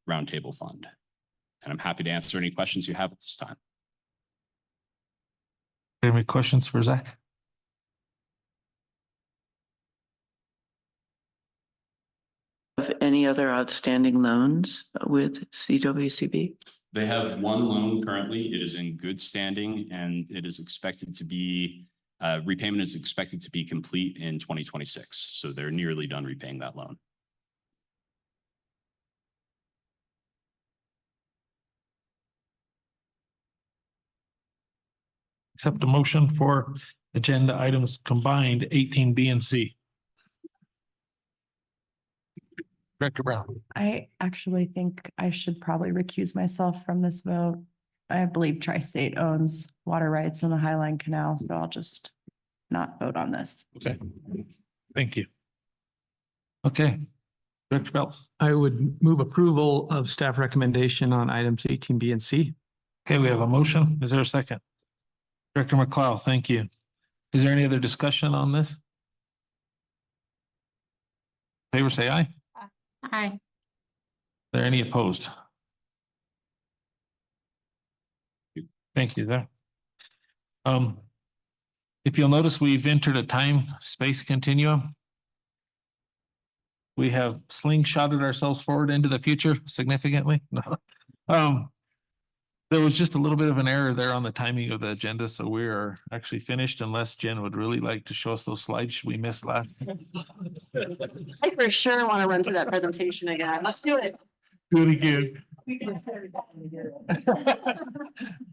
Roundtable Fund. And I'm happy to answer any questions you have at this time. Any questions for Zach? Have any other outstanding loans with CWCB? They have one loan currently. It is in good standing, and it is expected to be, repayment is expected to be complete in 2026. So they're nearly done repaying that loan. Accept a motion for agenda items combined 18B and C. Director Brown. I actually think I should probably recuse myself from this vote. I believe Tri-State owns water rights in the Highline Canal, so I'll just not vote on this. Okay, thank you. Okay, Director Bell. I would move approval of staff recommendation on items 18B and C. Okay, we have a motion. Is there a second? Director McLeod, thank you. Is there any other discussion on this? Favor say aye. Aye. Are there any opposed? Thank you there. If you'll notice, we've entered a time space continuum. We have slingshotted ourselves forward into the future significantly. No. There was just a little bit of an error there on the timing of the agenda, so we are actually finished unless Jen would really like to show us those slides we missed last. I for sure want to run through that presentation again. Let's do it. Do it again.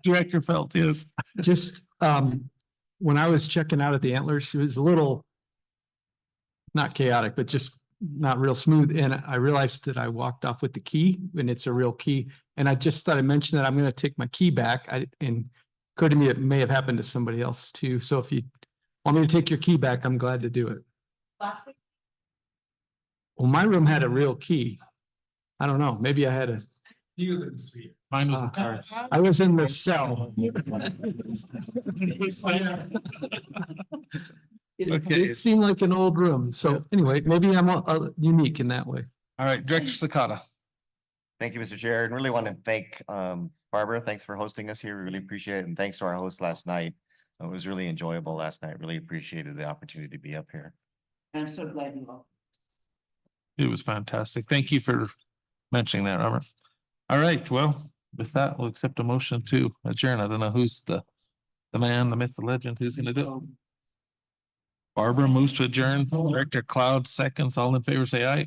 Director Felt, yes. Just, when I was checking out at the Antlers, it was a little not chaotic, but just not real smooth. And I realized that I walked off with the key and it's a real key. And I just thought I mentioned that I'm going to take my key back. And occurred to me, it may have happened to somebody else too. So if you want me to take your key back, I'm glad to do it. Well, my room had a real key. I don't know. Maybe I had a. He was in the suite. Mine was the cards. I was in the cell. It seemed like an old room. So anyway, maybe I'm unique in that way. All right, Director Sakata. Thank you, Mr. Chair, and really want to thank Barbara. Thanks for hosting us here. We really appreciate it. And thanks to our host last night. It was really enjoyable last night. Really appreciated the opportunity to be up here. I'm so glad you all. It was fantastic. Thank you for mentioning that, Robert. All right, well, with that, we'll accept a motion to adjourn. I don't know who's the man, the myth, the legend, who's gonna do it. Barbara moves to adjourn. Director Cloud seconds. All in favor, say aye.